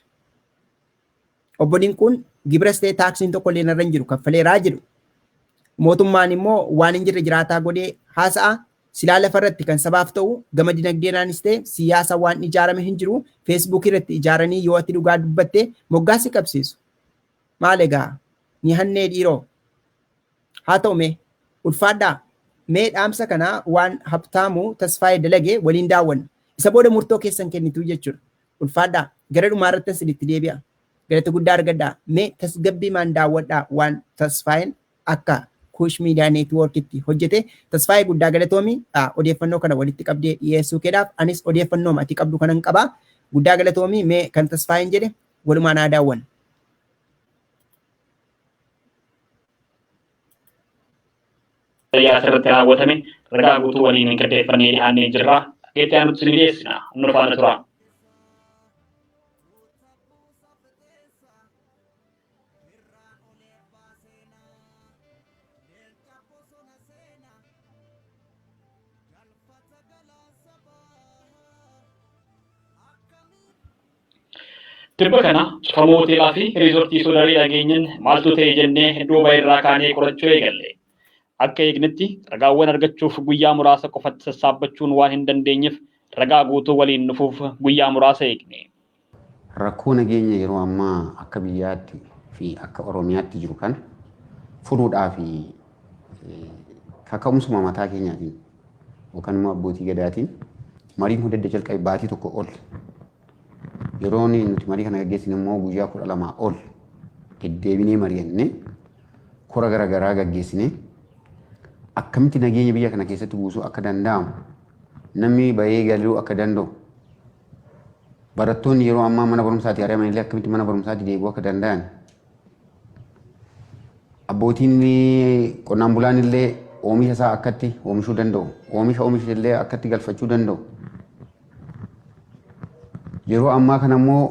Obbo Dinquun gibiras ta'e taaksiin tokko illee narra hin jiru kaffaleeraa jedhu. Mootummaan immoo waan hin jirre jiraataa godhee haasa'a. Silaa lafarratti kan sabaaf ta'u gama dinagdeenaanis ta'e siyaasa waan ijaarame hin jiru. Feesbuukii irratti ijaaranii yoo ati dhugaa dubbatte moggaasi qabsiisu. Maal egaa ni hannee dhiiroo? Haa ta'u mee ulfaadhaa mee dhaamsa kanaa waan Habtaamuu Tasfaayee dalagee waliin daawwanna. Isa booda murtoo keessan kennitu jechuudha. Ulfaadhaa gara dhumaa irratti asinitti deebi'a. Galata guddaa argadhaa. Mee tasgabbii maan daawwadhaa waan Tasfaayeen akka Kuush Miidiyaa Neetwoorkitti hojjete. Tasfaayee guddaa galatoomii odeeffannoo kana walitti qabdee dhiyeessuu keedhaaf anis odeeffannoo ati qabdu kanan qabaa. Guddaa galatoomii mee kan Tasfaayeen jedhe walumaan haa daawwannu. Asirratti raawwatame ragaa guutuu waliin qindeeffannee dhiyaannee jirra. Itti aanutti ni dhiyeessina. Humna faana tura. Tibba kana cufamuu hoteelaa fi riizortii Soodaree dhageenyaan maaltu ta'e jennee duuba irraa kaanee qorachuu eegalle. Akka eegnetti ragaawwan argachuuf guyyaa muraasa qofatti sassaabbachuun waan hin dandeenyeef ragaa guutuu waliin dhufuuf guyyaa muraasa eegne. Rakkoo nageenya yeroo ammaa akka biyyaatti fi akka Oromiyaatti jiru kan furuudhaa fi kaka'umsuma mataa keenyaatiin yookaan immoo abbootii gadaatiin mariin hundee jalqabe baatii tokko ol. Yeroo nuti marii kana gaggeessine immoo guyyaa 12 ol deddeebinee mari'annee kora garaagaraa gaggeessine akkamitti nageenya biyya kana keessatti buusuu akka danda'amu namni bahee galuu akka danda'u barattoonni yeroo ammaa mana barumsaatti ari'aman illee akkamitti mana barumsaatti deebi'uu akka danda'an abbootiin qonnaan bulaan illee oomisha isaa akkatti oomishuu danda'u oomisha illee akkatti galfachuu danda'u yeroo ammaa kana immoo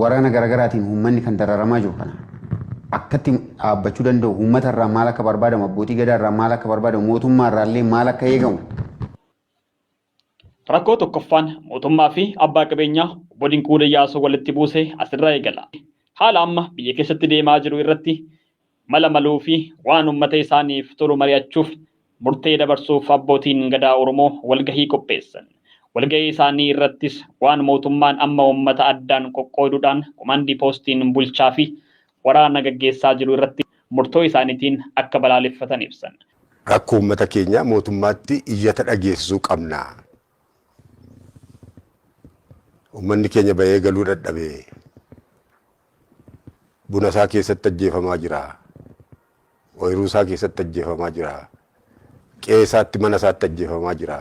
waraana garaagaraatiin uummanni kan dararamaa jiru kana akkatti dhaabbachuu danda'u uummata irraa maal akka barbaadamu abbootii gadaa irraa maal akka barbaadamu mootummaa irraa illee maal akka eegamu. Rakkoo tokkoffaan mootummaa fi abbaa qabeenyaa obbo Dinquu Dayyaasoo walitti buusee asirraa eegala. Haala amma biyya keessatti deemaa jiru irratti mala maluu fi waan uummata isaaniif tolu mari'achuuf murtee dabarsuuf abbootiin gadaa Oromoo walgahii qopheessan. Walgahii isaanii irrattis waan mootummaan amma uummata addaan qoqqooduudhaan komandii poostiin bulchaa fi waraana gaggeessaa jiru irratti murtoo isaaniitiin akka balaaleffatan ibsan. Rakkoo uummata keenya mootummaatti iyyata dhageessisuu qabna. Uummanni keenya bahee galuu dadhabee buna isaa keessatti ajjeefamaa jira. Ooyiruu isaa keessatti ajjeefamaa jira. Qe'ee isaatti mana isaatti ajjeefamaa jira.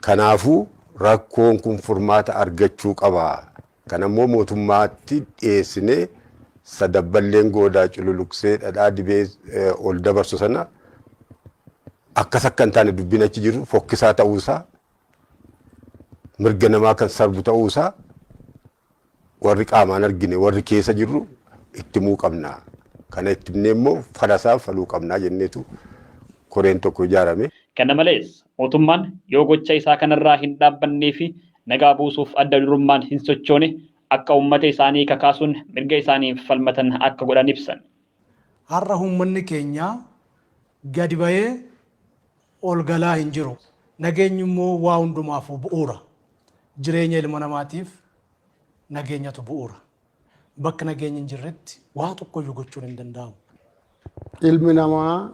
Kanaafuu rakkoon kun furmaata argachuu qaba. Kanammoo mootummaatti dhiyeessinee sadabballeen goodaa cululuqsee dhadhaa dibee ol dabarsu sana akkas akka hin taane dubbiin achi jiru fokkisaa ta'uusaa mirga namaa kan sarbu ta'uusaa warri qaamaan argine warri keessa jirru itti himuu qabna. Kana itti himnee immoo falasaa faluu qabnaa jenneetu koreen tokko ijaarame. Kana malees mootummaan yoo gocha isaa kanarraa hin dhaabbannee fi nagaa buusuuf adda durummaan hin sochoone akka uummata isaanii kakaasuun mirga isaaniif falmatan akka godhan ibsan. Har'a uummanni keenya gadi bahee ol galaa hin jiru. Nageenyi immoo waa hundumaaf bu'uura. Jireenya ilma namaatiif nageenyatu bu'uura. Bakka nageenyi hin jirretti waa tokkoyyuu gochuun hin danda'amu. Ilmi namaa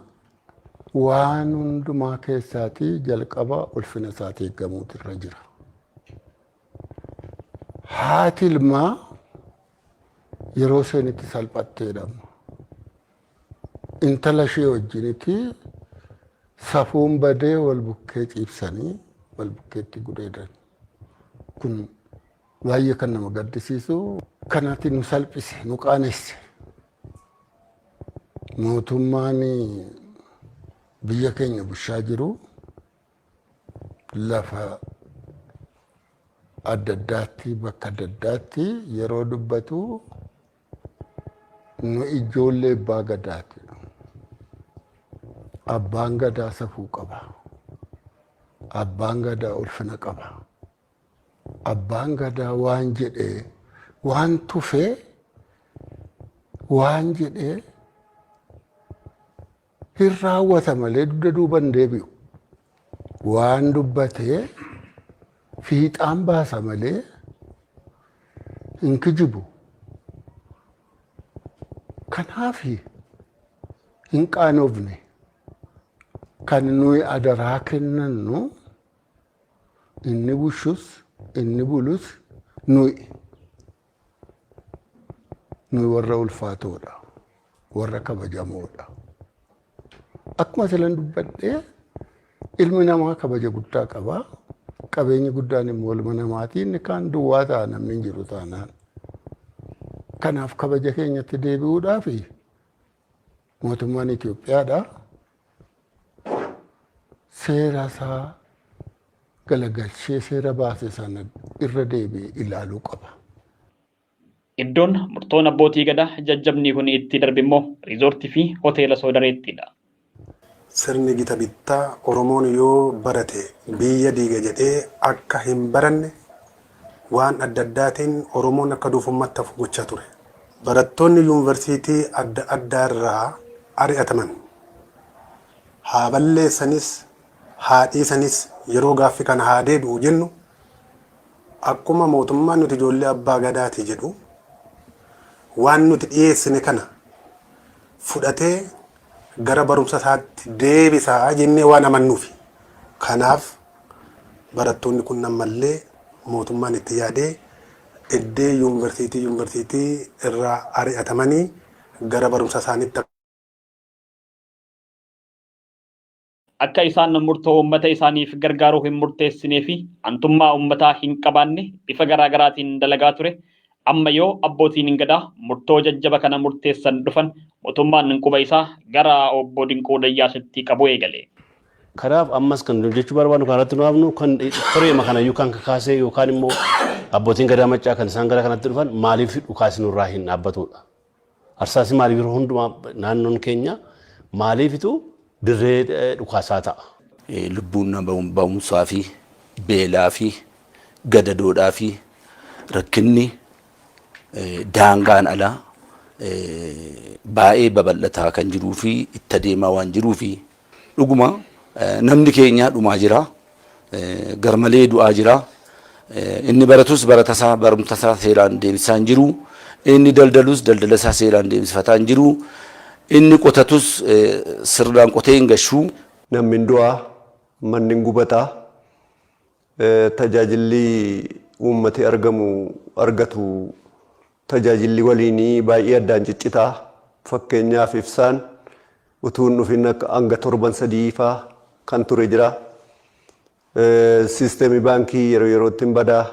waan hundumaa keessaatii jalqaba ulfina isaatii eeggamuutu irra jira. Haati ilmaa yeroo isheen itti salphatteedhamu. Intala ishee wajjinitti safuun badee wal bukkee ciibsanii wal bukkeetti gudeedan. Kun baay'ee kan nama gaddisiisu kanatti nu salphise nu qaanesse. Mootummaan biyya keenya bushaa jiru lafa adda addaatti bakka adda addaatti yeroo dubbatu nu ijoollee abbaa gadaati. Abbaan gadaa safuu qaba. Abbaan gadaa ulfina qaba. Abbaan gadaa waan jedhee waan tufee waan jedhee hin raawwata malee dugda duuban deebi'u. Waan dubbatee fiixaan baasa malee hin kijibu. Kanaaf hin qaanofne kan nuyi adaraa kennannu inni bushus inni bulus nuyi warra ulfaatoodha. warra kabajamoodha. Akkuma silan dubbadhee ilmi namaa kabaja guddaa qaba. Qabeenyi guddaan immoo ilma namaatiin kaan duwwaa ta'a namni hin jiru taanaan. Kanaaf kabaja keenyatti deebi'uudhaaf mootummaan Itoophiyaadha. Seera isaa galagalchee seera baase sana irra deebi'ee ilaaluu qaba. Iddoon murtoon abbootii gadaa jajjabni kun itti darbe immoo riizoortii fi hoteela Soodareettidha. Sirni gita bittaa Oromoon yoo barate biyya diiga jedhee akka hin baranne waan adda addaatiin Oromoon akka duufummaatti hafu gochaa ture. Barattoonni yuunivarsiitii adda addaarraa ari'ataman haa balleessanis haa dhiisanis yeroo gaaffii kana haa deebi'u jennu akkuma mootummaan nuti ijoollee abbaa gadaati jedhu waan nuti dhiyeessine kana fudhatee gara barumsa isaatti deebisaa jennee waan amannuufi. Kanaaf barattoonni kun ammallee mootummaan itti yaadee iddee yuunivarsiitii irraa ari'atamanii gara barumsa isaaniitti akka isaan murtoo uummata isaaniif gargaaruu hin murteessinee fi antummaa uummataa hin qabaanne bifa garaagaraatiin dalagaa ture. Amma yoo abbootiin gadaa murtoo jajjaba kana murteessan dhufan mootummaan quba isaa gara obbo Dinquu Dayyaasitti qabu eegale. Kanaaf ammas kan jechuu barbaadu kanatti nu hafnu kan toreema kana yookaan kakaasee yookaan immoo abbootiin gadaa maccaa kan isaan gara kanatti dhufan maaliif dhukaasni irraa hin dhaabbatudha. Arsaasi maaliif yeroo hundumaa naannoon keenya maaliifitu dirree dhukaasaa ta'a. Lubbuun nama ba'umsaa fi beelaa fi gadadoodhaa fi rakkinni daangaan alaa baay'ee babal'ataa kan jiruu fi itti adeemaa waan jiruu fi dhuguma namni keenya dhumaa jira. Garmalee du'aa jira. Inni baratus baratasaa barumtasaa seeraan deebisaa hin jiru. Inni daldalus daldalasaa seeraan deebifataa hin jiru. Inni qotatus sirnaan qotee hin gashu. Namni du'aa manni gubataa tajaajilli uummati argatu tajaajilli waliinii baay'ee addaan ciccitaa. Fakkeenyaaf ibsaan utuun dhufin hanga torban 3 faa kan ture jira. Siisteemii baankii yeroo yerootti hin badaa.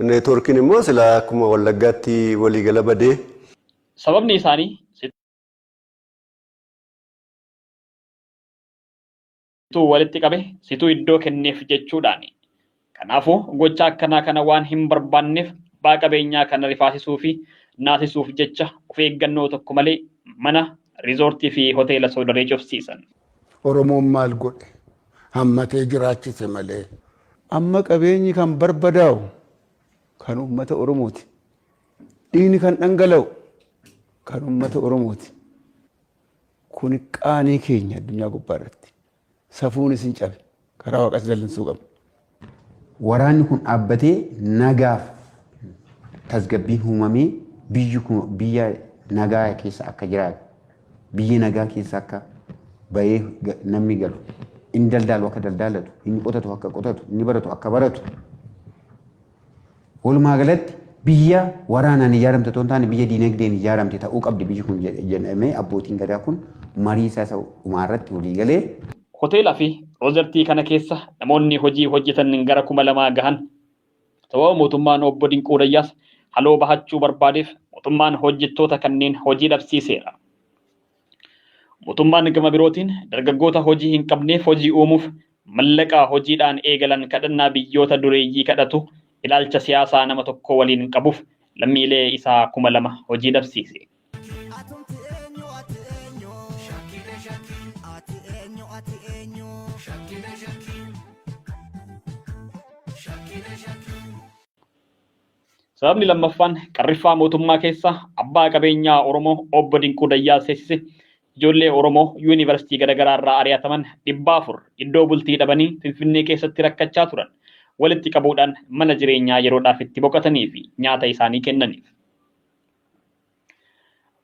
Neetwoorkiin immoo silaa akkuma Wallaggaatti waliigala badee. Sababni isaanii situu walitti qabe situu iddoo kenneef jechuudhaani. Kanaafuu gocha akkanaa kana waan hin barbaanneef abbaa qabeenyaa kana rifaasisuu fi naasisuuf jecha of eeggannoo tokko malee mana riizoortii fi hoteela Soodaree cufsiisan. Oromoon maal godhe? Hammatee jiraachise malee. Amma qabeenyi kan barbadaa'u kan uummata Oromooti. Dhiigni kan dhangala'u kan uummata Oromooti. Kun qaanii keenya addunyaa gubbaa irratti. Safuunis hin cabe. Karaa waaqas dallansuu qabna. Waraanni kun dhaabbatee nagaaf tasgabbiin uumamee biyya nagaa keessa akka jiraatu biyya nagaa keessa akka bahee namni galu inni daldaalu akka daldaalatu inni qotatu akka qotatu inni baratu akka baratu walumaa galatti biyya waraanaan ijaaramte otoo hin taane biyya diinagdeen ijaaramte ta'uu qabdi biyyi kun jedhamee abbootiin gadaa kun marii isaa dhumaarratti walii galee. Hoteelaa fi riizortii kana keessa namoonni hojii hojjetan gara 2,000 gahan. Ta'uu mootummaan obbo Dinquu Dayyaas haloo bahachuu barbaadeef mootummaan hojjettoota kanneen hojii dhabsiiseera. Mootummaan gama birootiin dargaggoota hojii hin qabneef hojii uumuuf mallaqa hojiidhaan eegalan kadhannaa biyyoota dureeyyii kadhatu ilaalcha siyaasaa nama tokko waliin qabuuf lammiilee isaa 2,000 hojii dhabsiise. Sababni lammaffaan qarriffaa mootummaa keessa abbaa qabeenyaa Oromoo obbo Dinquu Dayyaas seensise ijoollee Oromoo yuunivarsiitii garaagaraa irraa ari'ataman 400 iddoo bultii dhabanii Finfinnee keessatti rakkachaa turan walitti qabuudhaan mana jireenyaa yeroodhaaf itti boqotanii fi nyaata isaanii kennaniif.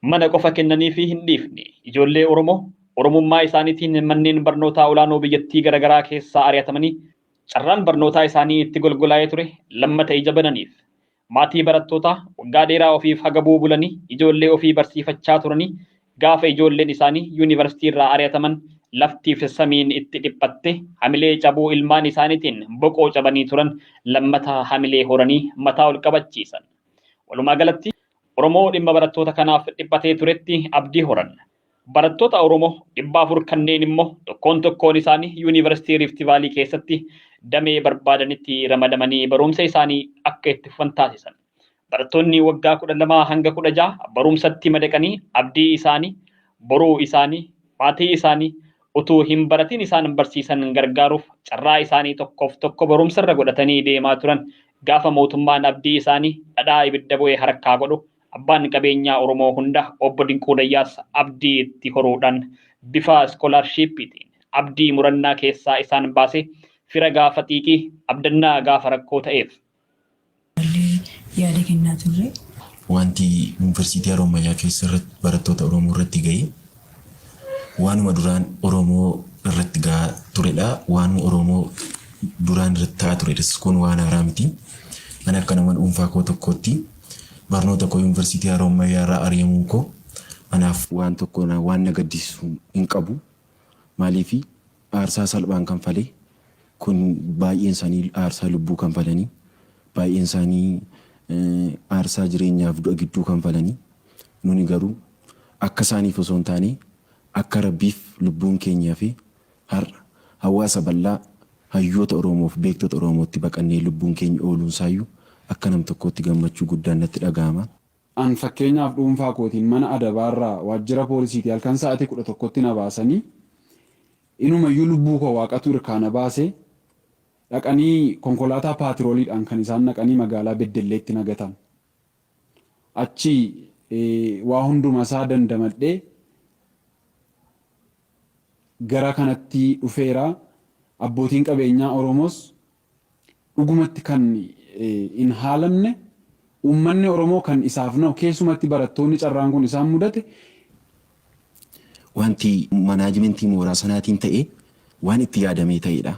Mana qofa kennanii fi hin dhiifne ijoollee Oromoo Oromummaa isaaniitiin manneen barnootaa olaanoo biyyattii garaagaraa keessaa ari'atamanii carraan barnootaa isaanii itti golgolaa'ee ture lammata ija bananiif. maatii barattoota waggaa dheeraa ofiif hagabuu bulanii ijoollee ofii barsiifachaa turanii gaafa ijoolleen isaanii yuunivarsiitii irraa ari'ataman laftiif samiin itti dhiphatte hamilee cabuu ilmaan isaaniitiin boqoo cabanii turan lammataa hamilee horanii mataa ol qabachiisan. Walumaa galatti Oromoo dhimma barattoota kanaaf dhiphatee turetti abdii horan. Barattoota Oromoo 400 kanneen immoo tokkoon isaanii yuunivarsiitii Rift Vaalii keessatti damee barbaadanitti ramadamanii barumsa isaanii akka itti fufan taasisan. Barattoonni waggaa 12 hanga 16 barumsatti madaqanii abdii isaanii, boruu isaanii, maatii isaanii utuu hin baratin isaan barsiisan gargaaruuf carraa isaanii tokko barumsarra godhatanii deemaa turan gaafa mootummaan abdii isaanii dhadhaa ibidda bu'ee harkaa godhu abbaan qabeenyaa Oromoo hunda obbo Dinquu Dayyaas abdii itti horuudhaan bifa iskoolaarshiippiitiin abdii murannaa keessaa isaan baase fira gaafa xiiqii abdannaa gaafa rakkoo ta'eef. Yaada kennaa turre. Wanti yuunivarsiitii Harommayyaa keessa barattoota Oromoo irratti ga'e waanuma duraan Oromoo irratti ga'aa turedha. Waanuma Oromoo duraan irratti ta'aa turedha. Kun waan haaraa miti. Ani akka nama dhuunfaa koo tokkotti barnoota koo yuunivarsiitii Harommayyaa irraa ari'amuun koo anaaf waan tokko waan na gaddisiisu hin qabu. Maaliif aarsaa salphaan kanfalee kun baay'een isaanii aarsaa lubbuu kanfalanii baay'een isaanii aarsaa jireenyaaf du'a gidduu kanfalanii nuni garuu akka isaaniif osoo hin taane akka rabbiif lubbuun keenyaa fi har'a hawaasa bal'aa hayyoota Oromoof beektota Oromootti baqannee lubbuun keenya ooluun isaayyuu akka nam tokkotti gammachuu guddaan natti dhaga'ama. An fakkeenyaaf dhuunfaa kootiin mana adabaarraa waajjira poolisiitii halkan sa'aatii 11tti na baasanii inumayyuu lubbuu koo waaqatu irkaana baase dhaqanii konkolaataa paatirooliidhaan kan isaan naqanii magaalaa Beddelleetti nagatan. Achi waa hunduma isaa dandamadhee gara kanatti dhufeera. Abbootiin qabeenyaa Oromoos dhugumatti kan hin haalamne uummanni Oromoo kan isaaf na'u keessumatti barattoonni carraan kun isaan mudate. Wanti manaajimentii mooraa sanaatiin ta'e waan itti yaadamee ta'edha.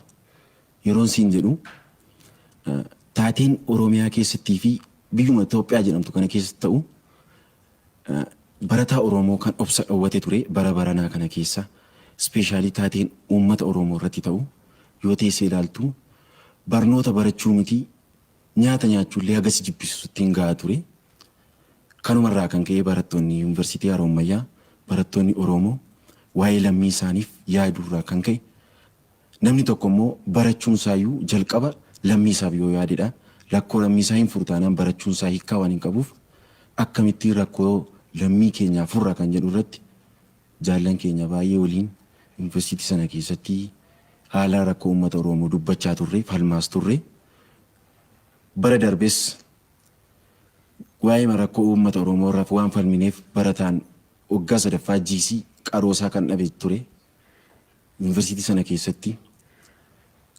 Yeroon siin jedhu taateen Oromiyaa keessattii fi biyyuma Itoophiyaa jedhamtu kana keessatti ta'u barataa Oromoo kan obsa dhowwate ture bara baranaa kana keessa ispeeshaalii taateen uummata Oromoo irratti ta'u yoo teessee ilaaltu barnoota barachuu miti nyaata nyaachuullee hagas jibbisuutti hin gahaa ture. Kanumarraa kan ka'e barattoonni yuunivarsiitii Harommayyaa barattoonni Oromoo waa'ee lammii isaaniif yaadurraa kan ka'e namni tokko immoo barachuun isaayyuu jalqaba lammii isaaf yoo yaadedha. Rakkoo lammii isaa hin furtaanaan barachuun isaa hiikaa waan hin qabuuf akkamittiin rakkoo lammii keenyaa furra kan jedhu irratti jaallan keenya baay'ee waliin yuunivarsiitii sana keessatti haala rakkoo uummata Oromoo dubbachaa turre falmaas turre. Bara darbes waa'ee rakkoo uummata Oromoo irraaf waan falmineef barataan waggaa sadaffaa GC qaroosaa kan dhabe ture yuunivarsiitii sana keessatti.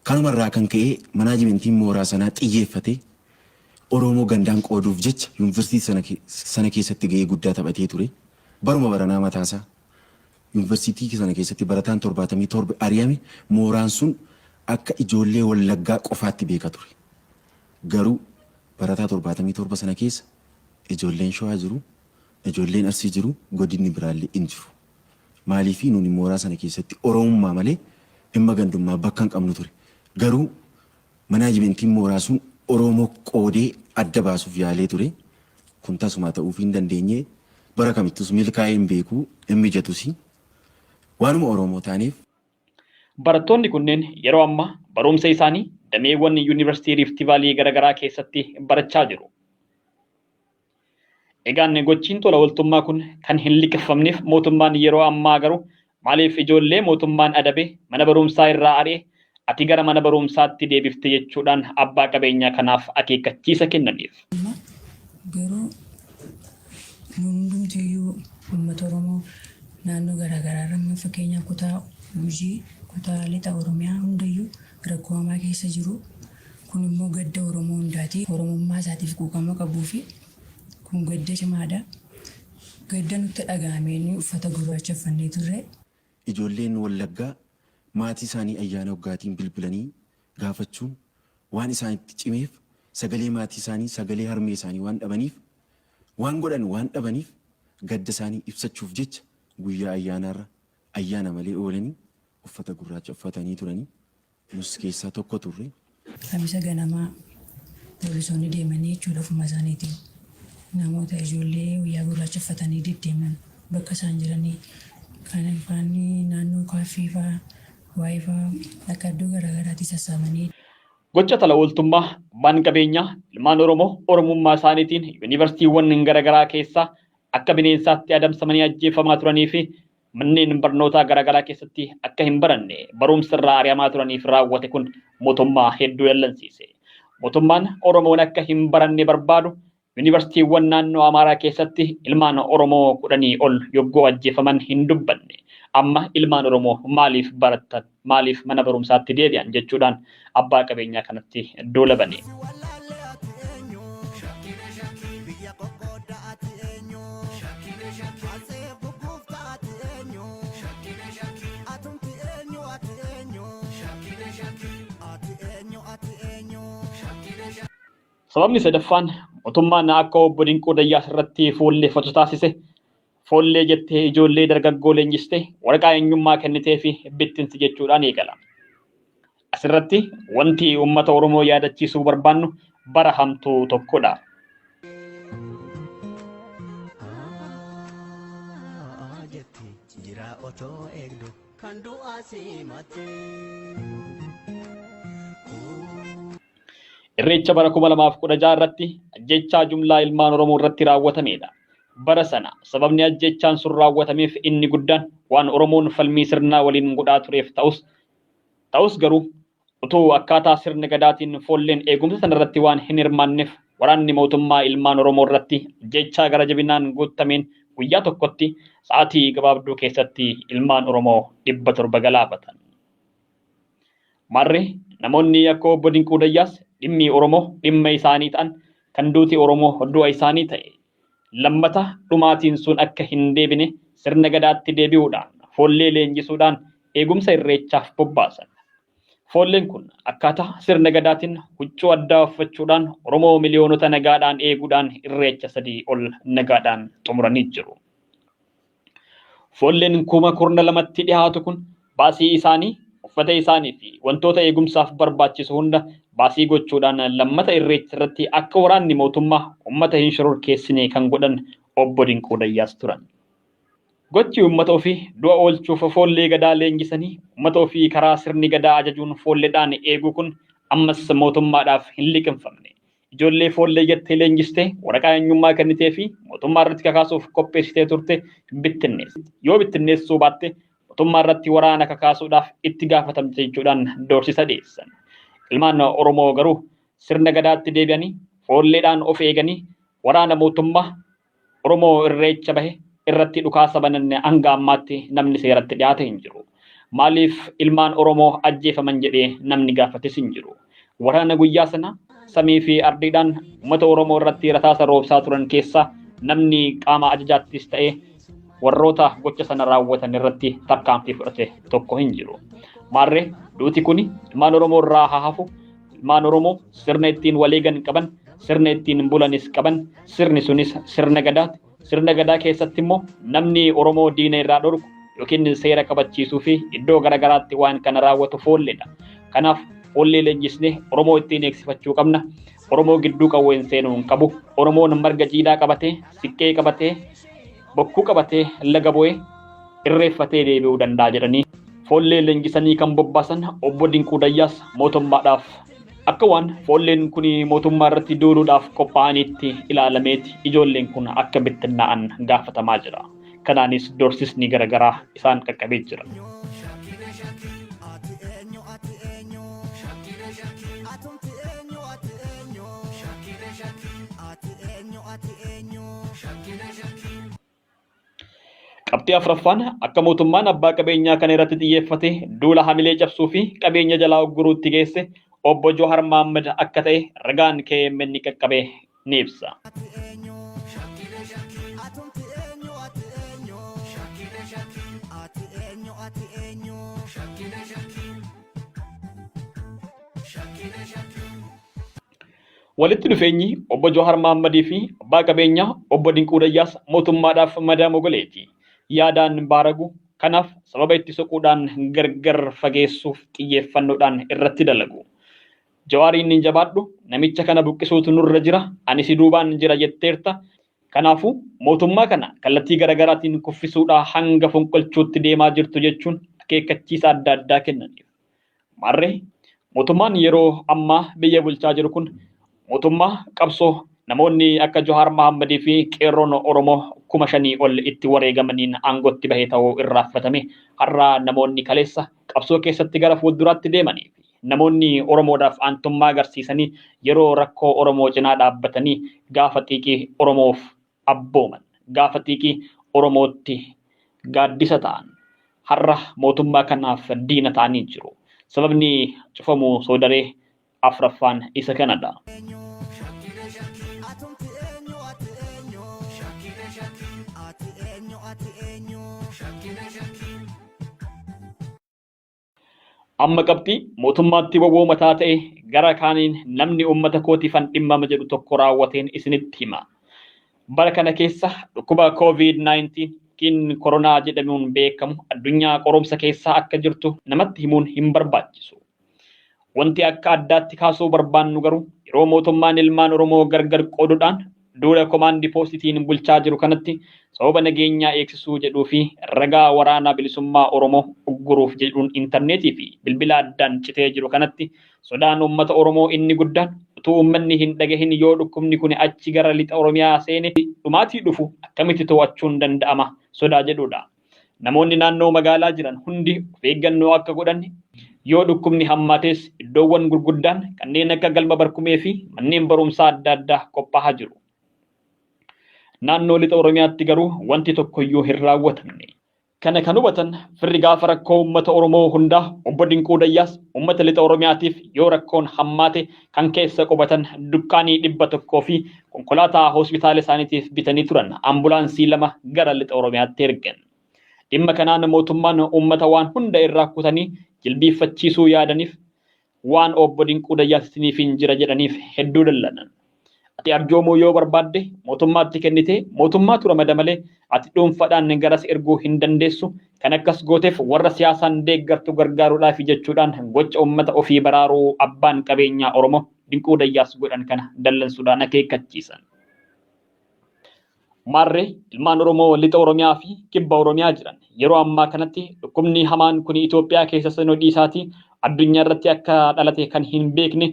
Kanumarraa kan ka'e manaajimentiin mooraa sanaa xiyyeeffate Oromoo gandaan qooduuf jecha yuunivarsiitii sana keessatti ga'ee guddaa taphatee ture. Baruma baranaa mataasaa yuunivarsiitii sana keessatti barataan 77 ari'ame mooraan sun akka ijoollee Wallaggaa qofaatti beeka ture. Garuu barataa 77 sana keessa ijoolleen Shawaa jiru, ijoolleen Arsii jiru, godinni biraallee hin jiru. Maaliifii nuni mooraa sana keessatti Oromummaa malee dhimma gandummaa bakka hin qabnu ture. Garuu manaajimentiin mooraa sun Oromoo qoodee adda baasuuf yaalee ture. Kun tasuma ta'uuf hin dandeenye bara kamittus milkaa'ee hin beeku hin mijatus waanuma Oromoo taaneef. Barattoonni kunneen yeroo ammaa barumsa isaanii dameewwan yuunivarsiitii Rift Vaalii garaagaraa keessatti barachaa jiru. Egaan gochiin tola ooltummaa kun kan hin liqeeffamneef mootummaan yeroo ammaa garuu maaliif ijoollee mootummaan adabe mana barumsaa irraa ari'e ati gara mana barumsaatti deebifte jechuudhaan abbaa qabeenyaa kanaaf akeekkachiisa kennaniif. Garuu hundumtiyyuu uummata Oromoo naannoo garaagaraa irraa fakkeenyaaf kutaa Gujii, kutaa lixa Oromiyaa hundayyuu rakkoo hamaa keessa jiru. Kun immoo gadda Oromoo hundaati. Oromummaa isaatiif quuqama qabuu fi kun gadda cimaadha. Gadda nutti dhaga'amee uffata gurraacha uffannee turre. Ijoolleen Wallaggaa maatii isaanii ayyaana waggaatiin bilbilanii gaafachuun waan isaanitti cimeef sagalee maatii isaanii, sagalee harmee isaanii waan dhabaniif, waan godhan waan dhabaniif gadda isaanii ibsachuuf jecha guyyaa ayyaanaarra ayyaana malee oolanii uffata gurraacha uffatanii turanii nus keessaa tokko turre. Kamisa ganamaa poolisoonni deemanii jechuudha ofuma isaaniitiin namoota ijoollee guyyaa gurraacha uffatanii deddeeman bakka isaan jiranii kan faanni naannoo kaaffii fa'aa waayee fa'aa akka iddoo garaagaraatti sassaabanii. Gocha tola ooltummaa abbaan qabeenyaa ilmaan Oromoo Oromummaa isaaniitiin yuunivarsiitiiwwan garaagaraa keessaa akka bineensaatti adamsamanii ajjeefamaa turanii fi manneen barnootaa garaagaraa keessatti akka hin baranne barumsa irraa ari'amaa turaniif raawwate kun mootummaa hedduu dallansiise. Mootummaan Oromoon akka hin baranne barbaadu yuunivarsiitiiwwan naannoo Amaaraa keessatti ilmaan Oromoo 10 ol yoggoo ajjeefaman hin dubbanne. Amma ilmaan Oromoo maaliif baratan, maaliif mana barumsaatti deebi'an jechuudhaan abbaa qabeenyaa kanatti duula bane. Sababni sadaffaan mootummaan akka obbo Dinquu Dayyaas irratti fuulleeffatu taasise foollee jettee ijoollee dargaggoo leenjiste waraqaa eenyummaa kennitee fi bittinsi jechuudhaan eegala. Asirratti wanti uummata Oromoo yaadachiisuu barbaannu bara hamtuu tokkodha. Irreecha bara 2016 irratti ajjechaa jumlaa ilmaan Oromoo irratti raawwatamedha. Bara sana sababni ajjechaan sun raawwatameef inni guddaan waan Oromoon falmii sirnaa waliin godhaa tureef ta'us garuu utuu akkaataa sirna gadaatiin foolleen eegumsa sanarratti waan hin hirmaanneef waraanni mootummaa ilmaan Oromoo irratti ajjechaa gara jabinaan guutameen guyyaa tokkotti sa'aatii gabaabduu keessatti ilmaan Oromoo 700 galaafatan. Marri namoonni akka obbo Dinquu Dayyaas dhimmi Oromoo dhimma isaanii ta'an kan duuti Oromoo du'a isaanii ta'e. Lammata dhumaatiin sun akka hin deebine sirna gadaatti deebi'uudhaan foollee leenjisuudhaan eegumsa irreechaaf bobbaasan. Foolleen kun akkaataa sirna gadaatiin huccuu addaa uffachuudhaan Oromoo miliyoonota nagaadhaan eeguudhaan irreecha 3 ol nagaadhaan xumuranii jiru. Foolleen 12,000tti dhiyaatu kun baasii isaanii, uffata isaanii fi wantoota eegumsaaf barbaachisu hunda baasii gochuudhaan lammata irreecha irratti akka waraanni mootummaa uummata hin shororkeessine kan godhan obbo Dinquu Dayyaas turan. Gochi uummata ofii du'a oolchuuf foollee gadaa leenjisanii uummata ofii karaa sirni gadaa ajajuun foolleedhaan eeguu kun ammas mootummaadhaaf hin liqinfamne. Ijoollee foollee jettee leenjistee waraqaa eenyummaa kennitee fi mootummaa irratti kakaasuuf qopheessitee turte bittinneessite. Yoo bittinneessuu baatte mootummaa irratti waraana kakaasuudhaaf itti gaafatamte jechuudhaan doorsisa dhiyeessan. Ilmaan Oromoo garuu sirna gadaatti deebi'anii foolleedhaan of eeganii waraana mootummaa Oromoo irreecha bahe irratti dhukaasa bananne hanga ammaatti namni seeratti dhiyaate hin jiru. Maaliif ilmaan Oromoo ajjeefaman jedhee namni gaafates hin jiru. Waraana guyyaa sana samii fi ardiidhaan uummata Oromoo irratti rasaasa roobsaa turan keessaa namni qaama ajajaattis ta'ee warroota gocha sana raawwatan irratti tarkaanfii fudhate tokko hin jiru. Maarree duuti kuni ilmaan Oromoo irraa haa hafu. Ilmaan Oromoo sirna ittiin waliigan qaban, sirna ittiin bulanis qaban, sirni sunis sirna gadaati. Sirna gadaa keessatti immoo namni Oromoo diina irraa dhorku yookiin seera kabachiisuu fi iddoo garaagaraatti waan kana raawwatu foolleedha. Kanaaf foollee leenjisnee Oromoo ittiin eegsifachuu qabna. Oromoo gidduu qawween seenuu hin qabu. Oromoon marga jiidhaa qabatee, siqqee qabatee, bokkuu qabatee, laga bu'ee irreeffatee deebi'uu danda'a jedhanii foollee leenjisanii kan bobbaasan obbo Dinquu Dayyaas mootummaadhaaf akka waan foolleen kun mootummaa irratti duuluudhaaf qophaa'aniitti ilaalameeti ijoolleen kun akka bittinnaa'an gaafatamaa jira. Kanaanis doorsisni garaagaraa isaan qaqqabee jira. Qabxii afuraffaan akka mootummaan abbaa qabeenyaa kana irratti xiyyeeffate duula hamilee cabsuu fi qabeenya jalaa ogguruutti geesse obbo Johaar Mohaammed akka ta'e ragaan KMN qaqqabe ni ibsa. Walitti dhufeenyi obbo Jawaar Mohammadii fi abbaa qabeenyaa obbo Dinquu Dayyaas mootummaadhaaf madaama goleeti. Yaadaan baaragu kanaaf sababa itti soquudhaan gargar fageessuuf xiyyeeffannoodhaan irratti dalagu. Jawaariin ni jabaadhu namicha kana buqqisuutu nurra jira ani si duubaan jira jetteerta. Kanaafuu mootummaa kana kallattii garaagaraatiin kuffisuudhaa hanga fonqolchuutti deemaa jirtu jechuun akeekkachiisa adda addaa kennaniif. Maarree mootummaan yeroo ammaa biyya bulchaa jiru kun mootummaa qabsoo namoonni akka Jawaar Mohammadii fi qeerroon Oromoo 5,000 ol itti wareegamaniin aangootti bahee ta'uu irraanfatame har'a namoonni kaleessa qabsoo keessatti gara fuulduraatti deemanii fi namoonni Oromoodhaaf aantummaa agarsiisanii yeroo rakkoo Oromoo cinaa dhaabbatanii gaafa xiiqii Oromoof abbooman gaafa xiiqii Oromootti gaaddisa ta'an har'a mootummaa kanaaf diina ta'anii jiru. Sababni cufamuu soodaree afraffaan isa kanadha. Amma qabxii mootummaatti wawwoo mataa ta'e gara kaaniin namni uummata kootiifan dhimmama jedhu tokko raawwateen isinitti hima. Bara kana keessa dhukkuba COVID-19 kin koronaa jedhamuun beekamu addunyaa qoromsa keessaa akka jirtu namatti himuun hin barbaachisu. Wanti akka addaatti kaasuu barbaannu garuu yeroo mootummaan ilmaan Oromoo gargar qooduudhaan duula komaandii poostitiin bulchaa jiru kanatti sababa nageenyaa eegsisuu jedhuu fi ragaa waraanaa bilisummaa Oromoo ugguruuf jedhuun intarneetii fi bilbila addaan citee jiru kanatti sodaan uummata Oromoo inni guddaan utuu uummanni hin dhagahin yoo dhukkubni kun achi gara lixa Oromiyaa seene dhumaatii dhufu akkamitti to'achuun danda'ama sodaa jedhudha. Namoonni naannoo magaalaa jiran hundi of eeggannoo akka godhan yoo dhukkubni hammaates iddoowwan gurguddaan kanneen akka galma barkumee fi manneen barumsaa adda addaa qophaa'aa jiru. Naannoo lixa Oromiyaatti garuu wanti tokkoyyuu hin raawwatamne. Kana kan hubatan firri gaafa rakkoo uummata Oromoo hundaa obbo Dinquu Dayyaas uummata lixa Oromiyaatiif yoo rakkoon hammaate kan keessa qubatan dukkaanii 100 fi konkolaataa hospitaala isaaniitiif bitanii turan ambulaansii 2 gara lixa Oromiyaatti ergan. Dhimma kanaan mootummaan uummata waan hunda irraa kutanii jilbiiffachiisuu yaadaniif waan obbo Dinquu Dayyaas isiniif hin jira jedhaniif hedduu dallanan. Ati arjoomuu yoo barbaadde mootummaatti kennite mootummaatu ramada malee ati dhuunfaadhaan garas erguu hin dandeessu. Kan akkas gooteef warra siyaasaan deeggartu gargaaruudhaaf jechuudhaan gocha uummata ofii baraaruu abbaan qabeenyaa Oromoo Dinquu Dayyaas godhan kana dallansuudhaan akeekkachiisan. Maarree ilmaan Oromoo lixa Oromiyaa fi kibba Oromiyaa jiran yeroo ammaa kanatti dhukkubni hamaan kun Itoophiyaa keessa sanoo dhiisaatii addunyaa irratti akka dhalate kan hin beekne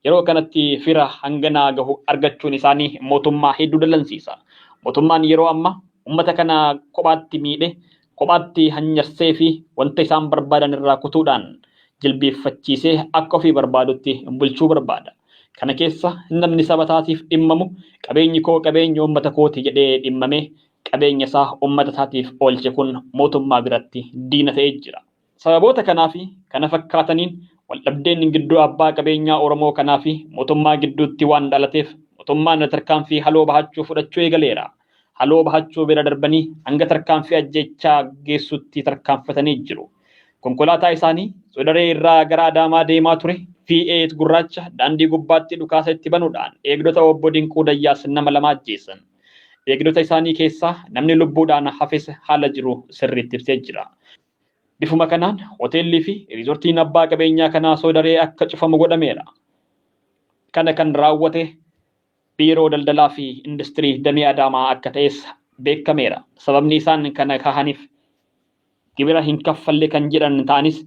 yeroo kanatti fira hanganaa gahu argachuun isaanii mootummaa hedduu dallansiisa. Mootummaan yeroo ammaa uummata kana kophaatti miidhe kophaatti hanyarsee fi wanta isaan barbaadan irraa kutuudhaan jilbeeffachiisee akka ofii barbaadutti bulchuu barbaada. Kana keessa namni saba isaatiif dhimmamu qabeenyi koo qabeenya uummata kooti jedhee dhimmame qabeenya isaa uummata isaatiif oolche kun mootummaa biratti diina ta'ee jira. Sababoota kanaa fi kana fakkaataniin waldhabdeen gidduu abbaa qabeenyaa Oromoo kanaa fi mootummaa gidduutti waan dhalateef mootummaan tarkaanfii haloo bahachuu fudhachuu eegaleera. Haloo bahachuu bira darbanii hanga tarkaanfii ajjechaa geessutti tarkaanfatanii jiru. Konkolaataa isaanii sodaree irraa gara Adaamaa deemaa ture V8 gurraacha daandii gubbaatti dhukaasa itti banuudhaan eegdota obbo Dinquu Dayyaas nama 2 ajjeesan. Eegdota isaanii keessaa namni lubbuudhaan hafes haala jiru sirriitti ibsee jira. Bifuma kanaan hoteellii fi riizortiin abbaa qabeenyaa kanaa sodaree akka cufamu godhameera. Kana kan raawwate biiroo daldalaa fi industirii damee Adaamaa akka ta'es beekameera. Sababni isaan kana kahaniif gibira hin kaffalle kan jedhan ta'anis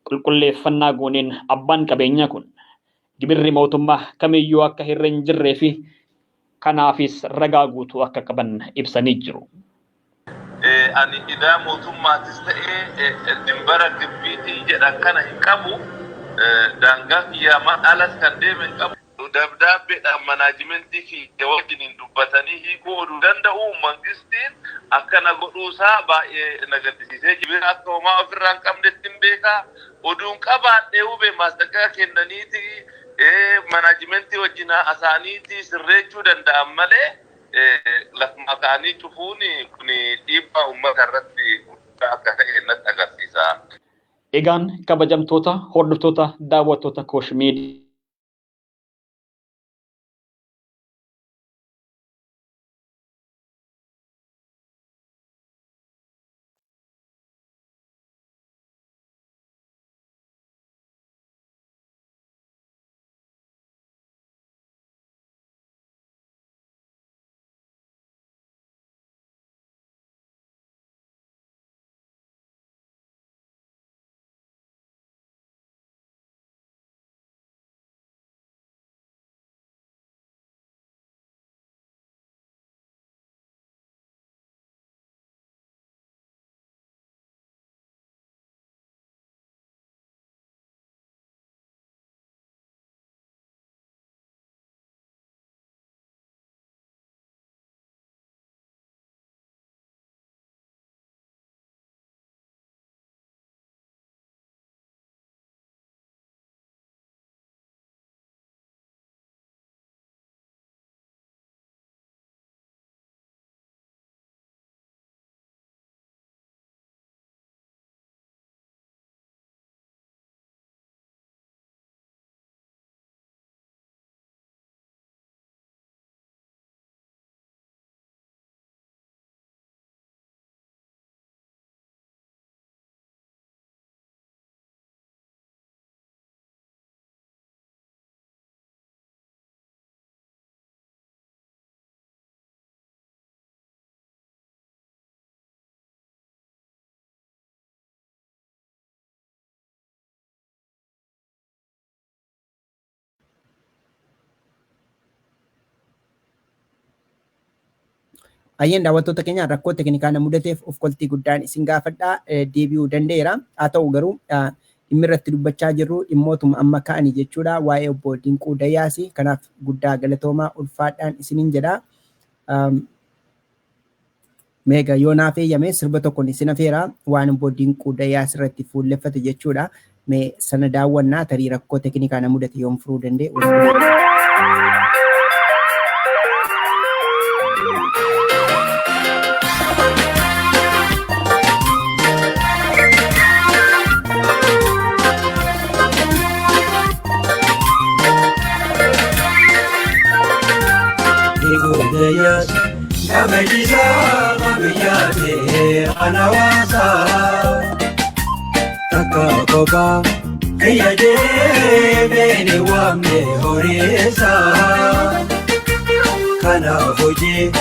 qulqulleeffannaa gooneen abbaan qabeenyaa kun gibirri mootummaa kamiyyuu akka hin jirree fi kanaafis ragaa guutuu akka qaban ibsanii jiru. Ani idaa mootummaatis ta'ee dimbara gibbiitii jedhan kana hin qabu daangaa kiyyamaa alas kan deeme hin qabu. Dabdaabbeedhaan manaajimentii kiyya wajjin hin dubbatanii hiikuu oduu danda'u mangistiin akkana godhuusaa baay'ee na gaddisiisee gibira akka homaa ofirraa hin qabnetti hin beekaa oduun qabaadhee hubee maastaqaa kennaniiti manaajimentii wajjin asaaniiti sirreechuu danda'an malee lafuma ka'anii cufuun kun dhiibbaa uummata irratti guddaa akka ta'e natti agarsiisa. Egaan kabajamtoota hordoftoota daawwattoota Koosh Miidiyaa Ayyeen daawwattoota keenya rakkoo teknikaa na mudateef of koltii guddaan isin gaafadhaa deebi'uu danda'eera. Haa ta'u garuu dhimmi irratti dubbachaa jirru dhimmootuma amma ka'anii jechuudha waa'ee obbo Dinquu Dayyaasii. Kanaaf guddaa galatoomaa ulfaadhaan isiniin jedha. Meega yoo naaf eeyyame sirba tokkoon isin afeera waan obbo Dinquu Dayyaasii irratti fuulleffate jechuudha. Mee sana daawwannaa tarii rakkoo teknikaa na mudate yoom furuu danda'e. Dayas Kabajisa Kabiyate Anawasa Taka Koba Kiyade Beni Wamne Horisa Kana Fuji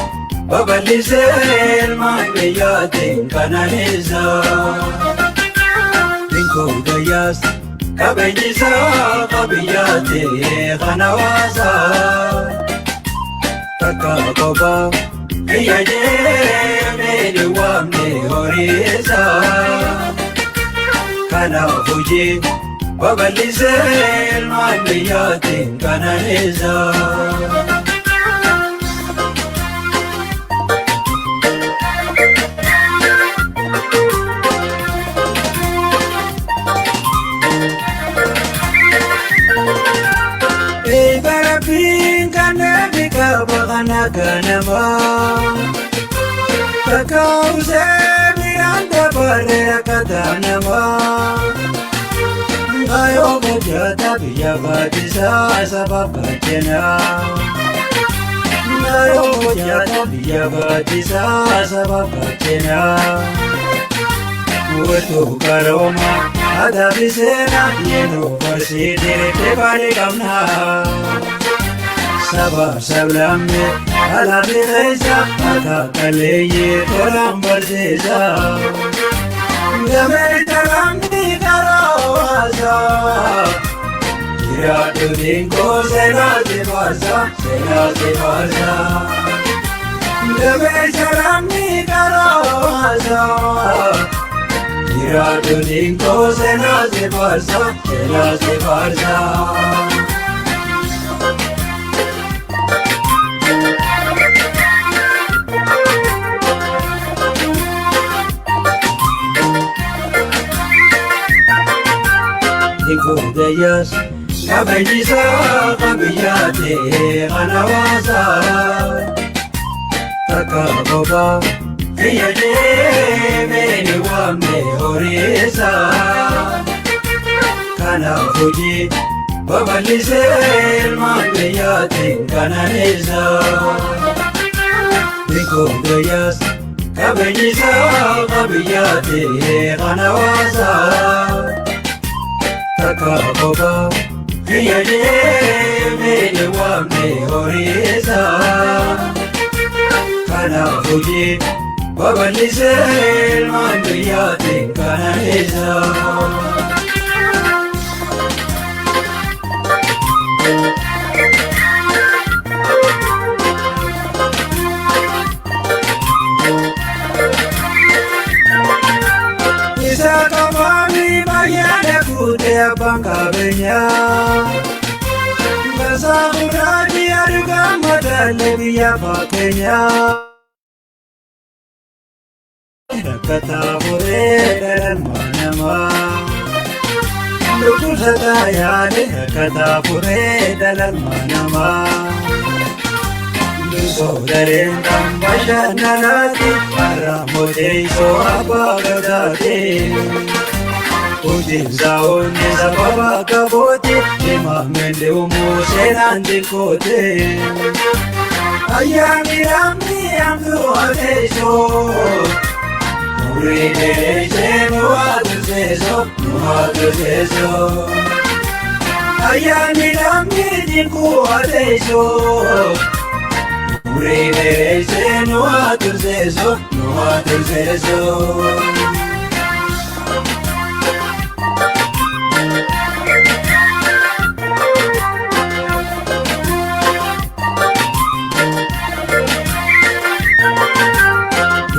Babalise Elmaniyate Kanaliza Dinquu Dayas Kabajisa Kabiyate Anawasa Taka Koba Kiyade Beni Wamne Horisa Kana Fuji Babalise Elmaniyate Kanaliza Bagana ganama Takause miranda bare kadanama Ayo mujata biya badisa sabab kajena Ayo mujata biya badisa sabab kajena Watu karoma ada bisena yeno farsi dire te bare kamna Sabah sablamne ala bireza ata kaleye kolam barzeza Gamay talamni karawaza Kira Dinquu sena zibarza Gamay talamni karawaza Kira Dinquu sena zibarza Dinquu Dayyaas Kabajisa Kabiyate Anawasa Taka Koba Kiyade Beni Wamne Horisa Kana Fuji Babalise Elmaniyate Kanaliza Dinquu Dayyaas Kabajisa Kabiyate Anawasa Taka Koba Kiyade Beni Wamne Horisa Kana Fuji Babalise Elmaniyate Kanaliza Isa Kabami Bayane Kute Abanga Benya Basa Muradi Aduga Madale Biya Bakenya Kata Bure Dalan Manama Luku Satayane Kata Bure Dalan Manama Sodaren Tambasha Nalati Paramote So Abagadati Udin Zaone Sababa Kabote Lima Mende Umuse Nandikote Ayami Ramni Amdu Adeso Uride Seno Aduseso Ayami Ramni Dinquu Adeso Uride Seno Aduseso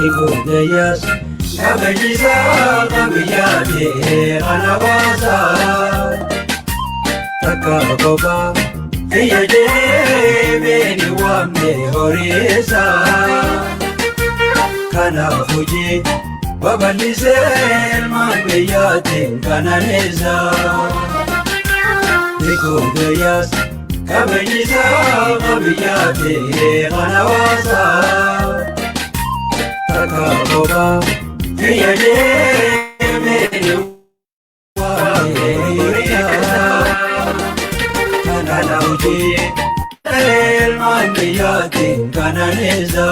Ikudayas kabajisa kabiyate anawasa takakoba iyaje beni wamne horisa kana fuji babalise mabiyate kananeza Ikudayas kabajisa kabiyate anawasa Takaboba, iyaje beni wamne kanana uji el maniyati kananeza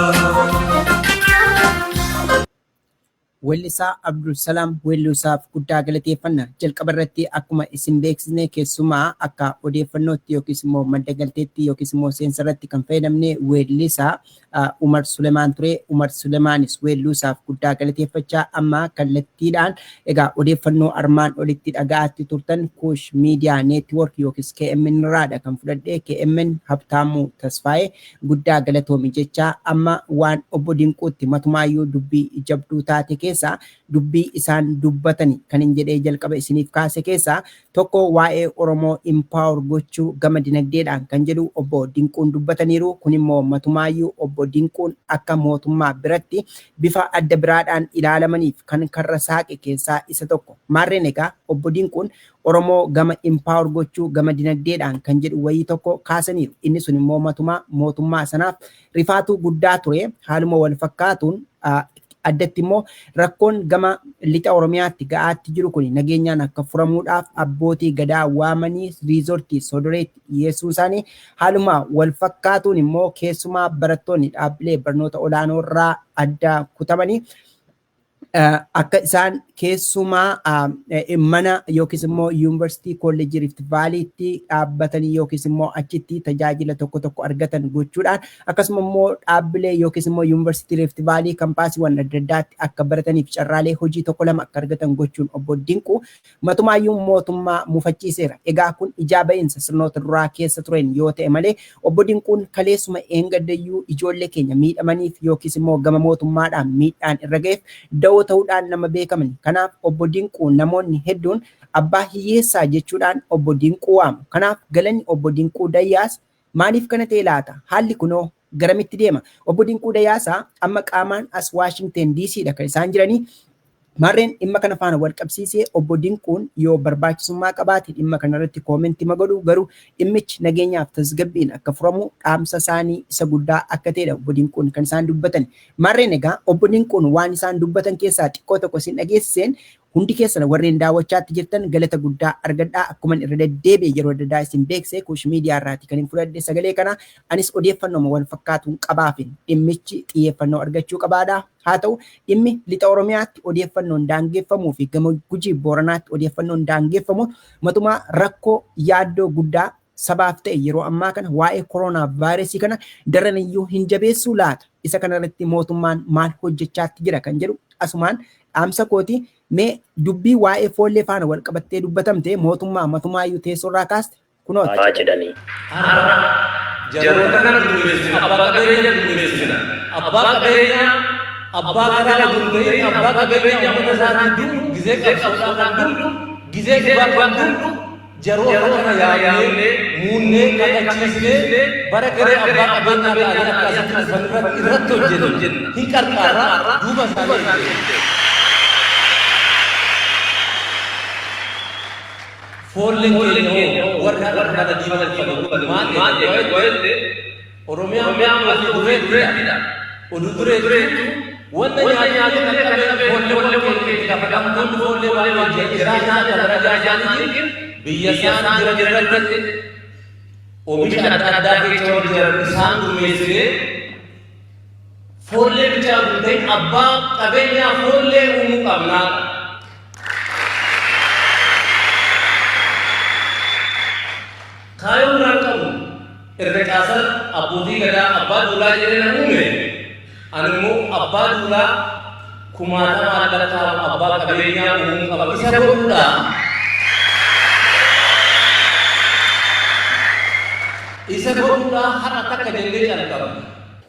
Weellisaa Abdul Salaam weelluusaaf guddaa galateeffanna. Jalqaba irratti akkuma isin beeksisne keessumaa akka odeeffannootti yookiis immoo madda galteetti yookiis immoo seensarratti kan fayyadamne weellisaa Umar Sulemaan ture. Umar Sulemaanis weelluusaaf guddaa galateeffachaa amma kallattiidhaan egaa odeeffannoo armaan olitti dhaga'aatti turtan Kuush Miidiyaa Neetwoork yookiis KMN irraadha kan fudhadhe. KMN Habtaamuu Tasfaayee guddaa galatoomi jechaa amma waan obbo Dinquutti matumaayyuu dubbii jabduu taate keessa dubbii isaan dubbatani kan hin jedhee jalqaba isiniif kaase keessa tokko waa'ee Oromoo empower gochuu gama dinagdeedhaan kan jedhu obbo Dinquun dubbataniiru. Kun immoo matumaayyuu obbo Dinquun akka mootummaa biratti bifa adda biraadhaan ilaalamaniif kan karra saaqe keessaa isa tokko. Maarreen egaa obbo Dinquun Oromoo gama empower gochuu gama dinagdeedhaan kan jedhu wayii tokko kaasaniiru. Inni sun immoo mootummaa sanaaf rifaatuu guddaa ture. Haaluma wal fakkaatuun addatti immoo rakkoon gama lixa Oromiyaatti ga'aatti jiru kun nageenyaan akka furamuudhaaf abbootii gadaa waamanii riizortii Sodoreetti dhiyeessuu isaanii haaluma wal fakkaatuun immoo keessumaa barattoonni dhaabbilee barnoota olaanoo irraa adda kutamanii akka isaan keessumaa mana yookiis immoo yuunivarsiitii kolleejjii Rift Vaaliitti dhaabbatanii yookiis immoo achitti tajaajila tokko argatan gochuudhaan akkasuma immoo dhaabbilee yookiis immoo yuunivarsiitii Rift Vaalii kampaasiiwwan adda addaatti akka barataniif carraalee hojii tokko lama akka argatan gochuun obbo Dinquu matumaayyuu mootummaa mufachiiseera. Egaa kun ijaa ba'iinsa sirnoota duraa keessa tureen yoo ta'e malee obbo Dinquun kaleessuma eengaddayyuu ijoollee keenya miidhamaniif yookiis immoo gama mootummaadhaan miidhaan irra ga'eef da'oo ta'uudhaan nama beekaman. Kanaaf obbo Dinquu namoonni hedduun abbaa hiyyeessaa jechuudhaan obbo Dinquu waamu. Kanaaf galanni obbo Dinquu Dayyaas maaliif kana ta'e laata? Haalli kunoo garamitti deema? Obbo Dinquu Dayyaasaa amma qaamaan as Waashingten DCdha kan isaan jiranii. Maarreen dhimma kana faana wal qabsiisee obbo Dinquun yoo barbaachisummaa qabaate dhimma kanarratti koomentii magodhu garuu dhimmichi nageenyaaf tasgabbiin akka furamu dhaamsa isaanii isa guddaa akka ta'edha obbo Dinquun kan isaan dubbatan. Maarreen egaa obbo Dinquun waan isaan dubbatan keessaa xiqqoo tokko isin dhageessiseen hundi keessan warreen daawwachaatti jirtan galata guddaa argadhaa. Akkuma irra deddeebi'e yeroo adda addaa isin beeksise Kuush Miidiyaa irraati kan hin fudhadhe sagalee kana anis odeeffannoo wal fakkaatuun qabaafin dhimmichi xiyyeeffannoo argachuu qabaadha. Haa ta'u dhimmi lixa Oromiyaatti odeeffannoon daangeffamuu fi gama Gujii Booranaatti odeeffannoon daangeffamu matumaa rakkoo yaaddoo guddaa sabaaf ta'e yeroo ammaa kana waa'ee koronaa vaayirasii kana daran iyyuu hin jabeessuu laata? Isa kanarratti mootummaan maal hojjechaatti jira kan jedhu asumaan dhaamsa kooti. Mee dubbii waa'ee foollee faana wal qabattee dubbatamte matumaayyuu teessoorraa kaaste kunooti. Haa jedhanii. Jaroota kana duumessina abbaa qabeenyaa duumessina abbaa qabeenyaa abbaa gadaa gurguree abbaa qabeenyaa mana isaatii duru gizee qabsaa'uudhaan kan duru gizee gabaa kan duru jaroota kana yaamnee muunnee qaqachiisnee bara garee abbaa qabeenyaa ta'anii akkasitti irratti hojjenna hin qarqaarraa duuba isaanii. Foolleen keenya warra kana diimaa maal jedhee Oromiyaan maal dureedha oduu dureetu wanta nyaatee foollee keenya gafadhamtoonni foollee baay'ee jiraa nyaata darajaa isaaniitiin biyya isaan jiran oomisha adda addaa keessa jiran isaan gurmeessee foollee bichaa guutee abbaa qabeenyaa foollee uumuu qabnaa. Kaayyoon naan qabu irra caasan abbootii gadaa abbaa duulaa jedhee nan uume. Ani immoo abbaa duulaa kumaatamaa lakkaa'amu abbaa qabeenyaa uumuu qaba. Isa godhuudha. Isa godhuudha har'a takka jennee calqabna.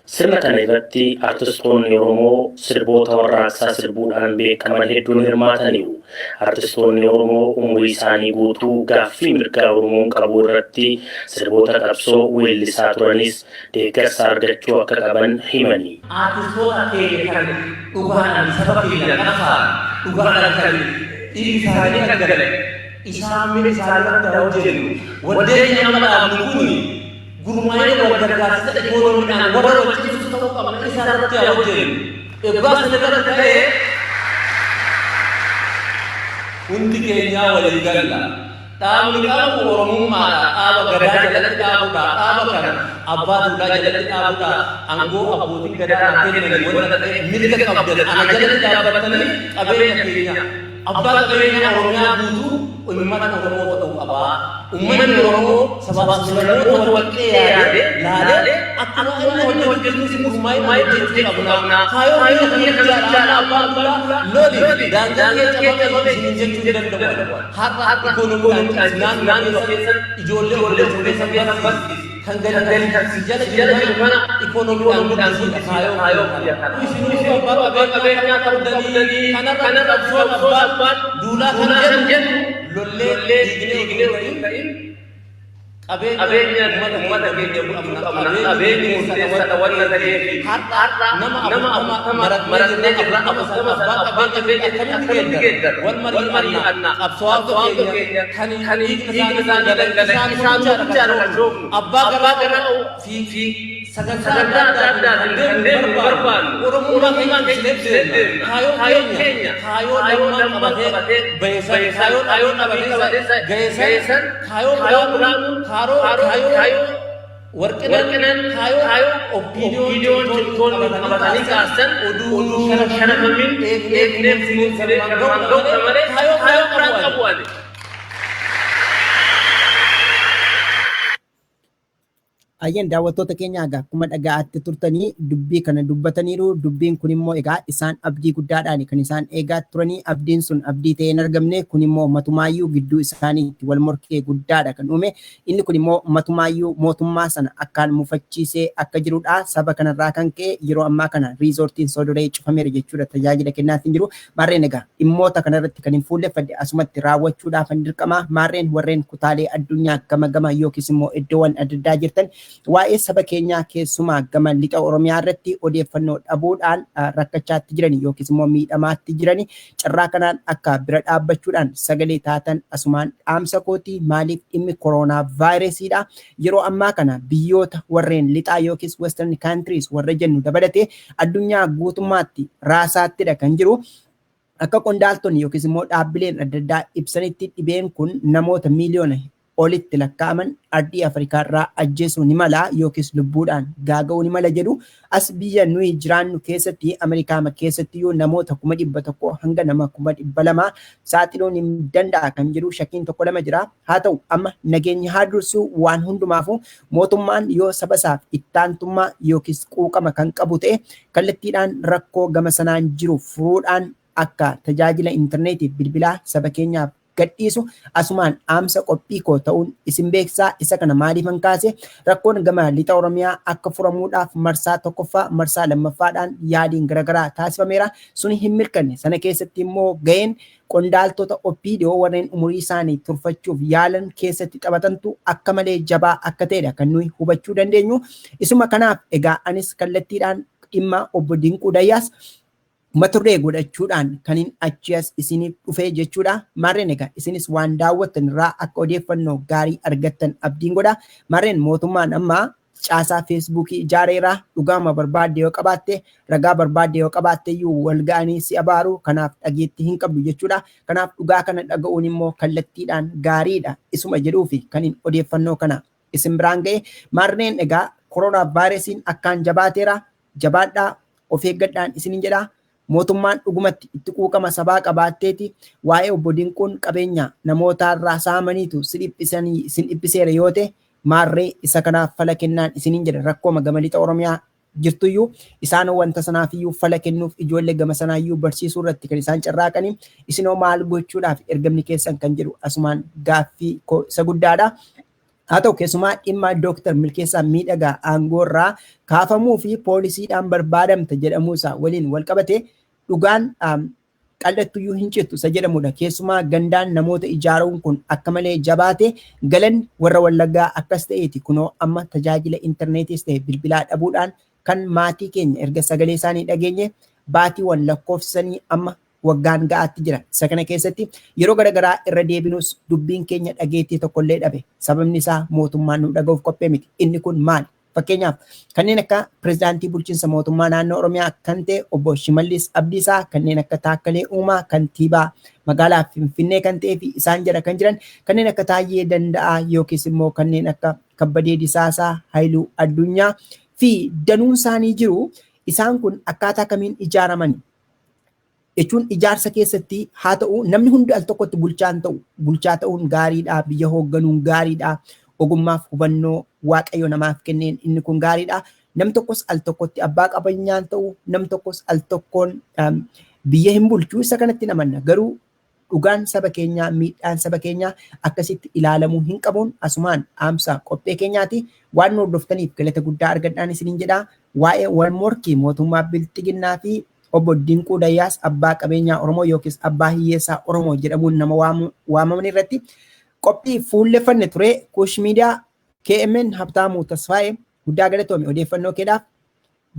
Sirna kana irratti artistoonni Oromoo sirboota warraaqsaa sirbuudhaan beekaman hedduun hirmaataniiru. Artistoonni Oromoo umurii isaanii guutuu gaaffii mirgaa Oromoon qabu irratti sirboota qabsoo weellisaa turanis deeggarsa argachuu akka qaban himani. Artistoota keenya kan dhugaadhaan saba keenya qafaan dhugaadhaan kan dhiigi isaanii gaggale isaan miira isaanii irratti hojjennu waddeenya amma dhaabnu kuni gurmaa'ee wal gargaarsa ikoonomiidhaan warra wajjin ta'uu qaban isaan irratti hojjennu. Egaa sana ta'ee hundi keenyaa walii galla. Dhaabni qabu Oromummaadha. Dhaaba gadaa jalatti dhaabuudha. Dhaaba kana abbaa duudhaa jalatti dhaabuudha. Aangoo abbootiin gadaa kennanii wanta ta'e mirga qabdan ana jalatti dhaabbatanii qabeenya keenya. Abbaa qabeenya Oromiyaa guutuu uummata Oromoo ta'uu qaba. Uummanni Oromoo sababa sablamoota walqee yaade laalee akkuma inni hojjetu si gurmaa'ee hojjechuu qabna. Kaayoo biyya kana jaalala abbaa duudhaa loli daangaa keessa qabee jechuu danda'u. Har'a ikoonomiidhaan naannoo keessatti ijoollee fuudhee biyya kan gadi kan jala jiru kana ikoonomiidhaan kaayoo biyya kana. Isinis abbaa qabeenyaa ta'uu danda'anii kanarra qabsoo abbaan duulaa kan jennu lollee diignee ta'in qabeenya uummata keenya guutuu qabna. Qabeenyi murteessaadha wanta ta'eef har'a nama maratnee irraa abbaa qabeenya akkamitti geeddaru wal marii anna qabsoo keenya kan dhiigni isaanii galagala isaan hundaadha kan roobnu abbaa garaa fi sagantaa adda addaatiin kan deemu barbaannu Oromummaan keenya kaayoo keenya kaayoo lammaan qabatee bayeessan kaayoo qabatee gayeessan kaayoo biraanuu kaayoo warqinan kaayoo opiniyoon qabatanii kaasan oduu sharafamin eegnee funuunsinee garmaan ga'u malee kaayoo biraan qabu ane. Ayyan daawwattoota keenya egaa akkuma dhaga'aatti turtanii dubbii kana dubbataniiru. Dubbiin kun immoo egaa isaan abdii guddaadhaan kan isaan eegaa turanii abdiin sun abdii ta'ee hin argamne. Kun immoo uummatumaayyuu gidduu isaaniitti wal morkee guddaadha kan uume. Inni kun immoo uummatumaayyuu mootummaa sana akkaan mufachiisee akka jirudha. Saba kanarraa kan ka'e yeroo ammaa kana riizoortiin Soodoree cufameera jechuudha tajaajila kennaatiin jiru. Maarreen egaa dhimmoota kanarratti kan hin fuulleffadde asumatti raawwachuudhaaf hin dirqama. Maarreen warreen kutaalee addunyaa gama yookiis immoo iddoowwan adda addaa jirtan waa'ee saba keenyaa keessumaa gama lixa Oromiyaa irratti odeeffannoo dhabuudhaan rakkachaatti jiran yookiis immoo miidhamaatti jiran carraa kanaan akka bira dhaabbachuudhaan sagalee taatan asumaan dhaamsa kooti. Maaliif dhimmi kooroonaa vaayirasiidha yeroo ammaa kana biyyoota warreen lixaa yookiis western countries warra jennu dabalatee addunyaa guutummaatti raasaattidha kan jiru. Akka qondaaltonni yookiis immoo dhaabbileen adda addaa ibsanitti dhibeen kun namoota miiliyoona olitti lakkaa'aman ardii Afrikaa irraa ajjeesuu ni mala yookiis lubbuudhaan gaaga'uu ni mala jedhu. As biyya nuyi jiraannu keessatti Ameerikaa keessatti yoo namoota 100,000 hanga nama 200,000 saaxiluun hin danda'a kan jedhu shakkiin tokko lama jira. Haa ta'u amma nageenya haa dursu waan hundumaafu mootummaan yoo saba isaaf ittaantummaa yookiis quuqama kan qabu ta'e kallattiidhaan rakkoo gama sanaan jiru furuudhaan akka tajaajila intarneetii bilbilaa saba keenyaaf gadhiisu asumaan dhaamsa qophii koo ta'uun isin beeksisaa. Isa kana maaliifan kaase rakkoon gama lixa Oromiyaa akka furamuudhaaf marsaa tokkoffaa marsaa lammaffaadhaan yaaliin garaagaraa taasifameera. Suni hin mirkanne. Sana keessatti immoo ga'een qondaaltota OPDO warreen umurii isaanii turfachuuf yaalan keessatti taphatantu akka malee jabaa akka ta'edha kan nuyi hubachuu dandeenyu. Isuma kanaaf egaa anis kallattiidhaan dhimma obbo Dinquu Dayyaas maturree godhachuudhaan kan hin achi as isiniif dhufee jechuudha. Maarreen egaa isinis waan daawwattan irraa akka odeeffannoo gaarii argattan abdiin godha. Maarreen mootummaan ammaa caasaa feesbuukii ijaareera. Dhugaama barbaadde yoo qabaatte ragaa barbaadde yoo qabaatte iyyuu wal ga'anii si abaaru. Kanaaf dhageetti hin qabdu jechuudha. Kanaaf dhugaa kana dhaga'uun immoo kallattiidhaan gaariidha isuma jedhuufi kan hin odeeffannoo kana isin biraan ga'e. Maarreen egaa kooroonaa vaayirasiin akkaan jabaateera. Jabaadhaa of eeggadhaan isinin jedha. Mootummaan dhugumatti itti quuqama sabaa qabaatteeti waa'ee obbo Dinquun qabeenya namootarraa saamaniitu sin dhiphiseera yoo ta'e maarree isa kanaaf fala kennaan isinin jedha. Rakkoo gama lixa Oromiyaa jirtuyyuu isaan wanta sanaafiyyuu fala kennuuf ijoollee gama sanaayyuu barsiisuu irratti kan isaan carraaqanii isinoo maal gochuudhaaf ergamni keessan kan jedhu asumaan gaaffii isa guddaadha. haa ta'u keessumaa dhimma Dooktar Milkeessaa Miidhagaa aangoorraa kaafamuu fi poolisiidhaan barbaadamta jedhamuusaa waliin wal qabate dhugaan qal'attuyyuu hin cittu isa jedhamudha. Keessumaa gandaan namoota ijaaruun kun akka malee jabaate galanni warra Wallaggaa akkas ta'eeti kunoo amma tajaajila intarneetiis ta'e bilbilaa dhabuudhaan kan maatii keenya erga sagalee isaanii dhageenye baatiiwwan lakkoofsisanii amma waggaan ga'aatti jira. Isa kana keessatti yeroo garaagaraa irra deebinus dubbiin keenya dhageettii tokkollee dhabe. Sababni isaa mootummaan nu dhaga'uuf qophee miti. Inni kun maali? Fakkeenyaaf kanneen akka pirezidaantii bulchiinsa mootummaa naannoo Oromiyaa kan ta'e obbo Shimallis Abdiisaa, kanneen akka Taakkalee Uumaa, kantiibaa magaalaa Finfinnee kan ta'ee fi isaan jala kan jiran kanneen akka Taayyee Danda'aa yookiis immoo kanneen akka Kabbadee Disaasaa, Haayiluu Addunyaa fi danuun isaanii jiru. Isaan kun akkaataa kamiin ijaaraman jechuun ijaarsa keessatti haa ta'u namni hundi al tokkotti bulchaa ta'uun gaariidha, biyya hoogganuun gaariidha, ogummaaf hubannoo waaqayyo namaaf kenneen inni kun gaariidha. Nam tokkos al tokkotti abbaa qabeenyaan ta'u, nam tokkos al tokkoon biyya hin bulchuu isa kanatti namanna. Garuu dhugaan saba keenyaa, miidhaan saba keenyaa akkasitti ilaalamuu hin qabuun asumaan dhaamsa qophee keenyaati. Waan hordoftaniif galata guddaa argadhaan isiniin jedha. Waa'ee wal morkii mootummaa Bilxiginnaa fi obbo Dinquu Dayyaas abbaa qabeenyaa Oromoo yookiis abbaa hiyyeessaa Oromoo jedhamuun nama waamaman irratti qophii fuulleffanne ture. Kuush Miidiyaa KMN Habtaamuu Tasfaa'ee guddaa galatoome odeeffannoo keedhaaf.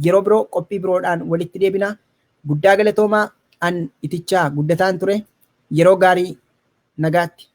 Yeroo biroo qophii biroodhaan walitti deebina. Guddaa galatoomaa an itichaa guddataan ture. Yeroo gaarii nagaatti.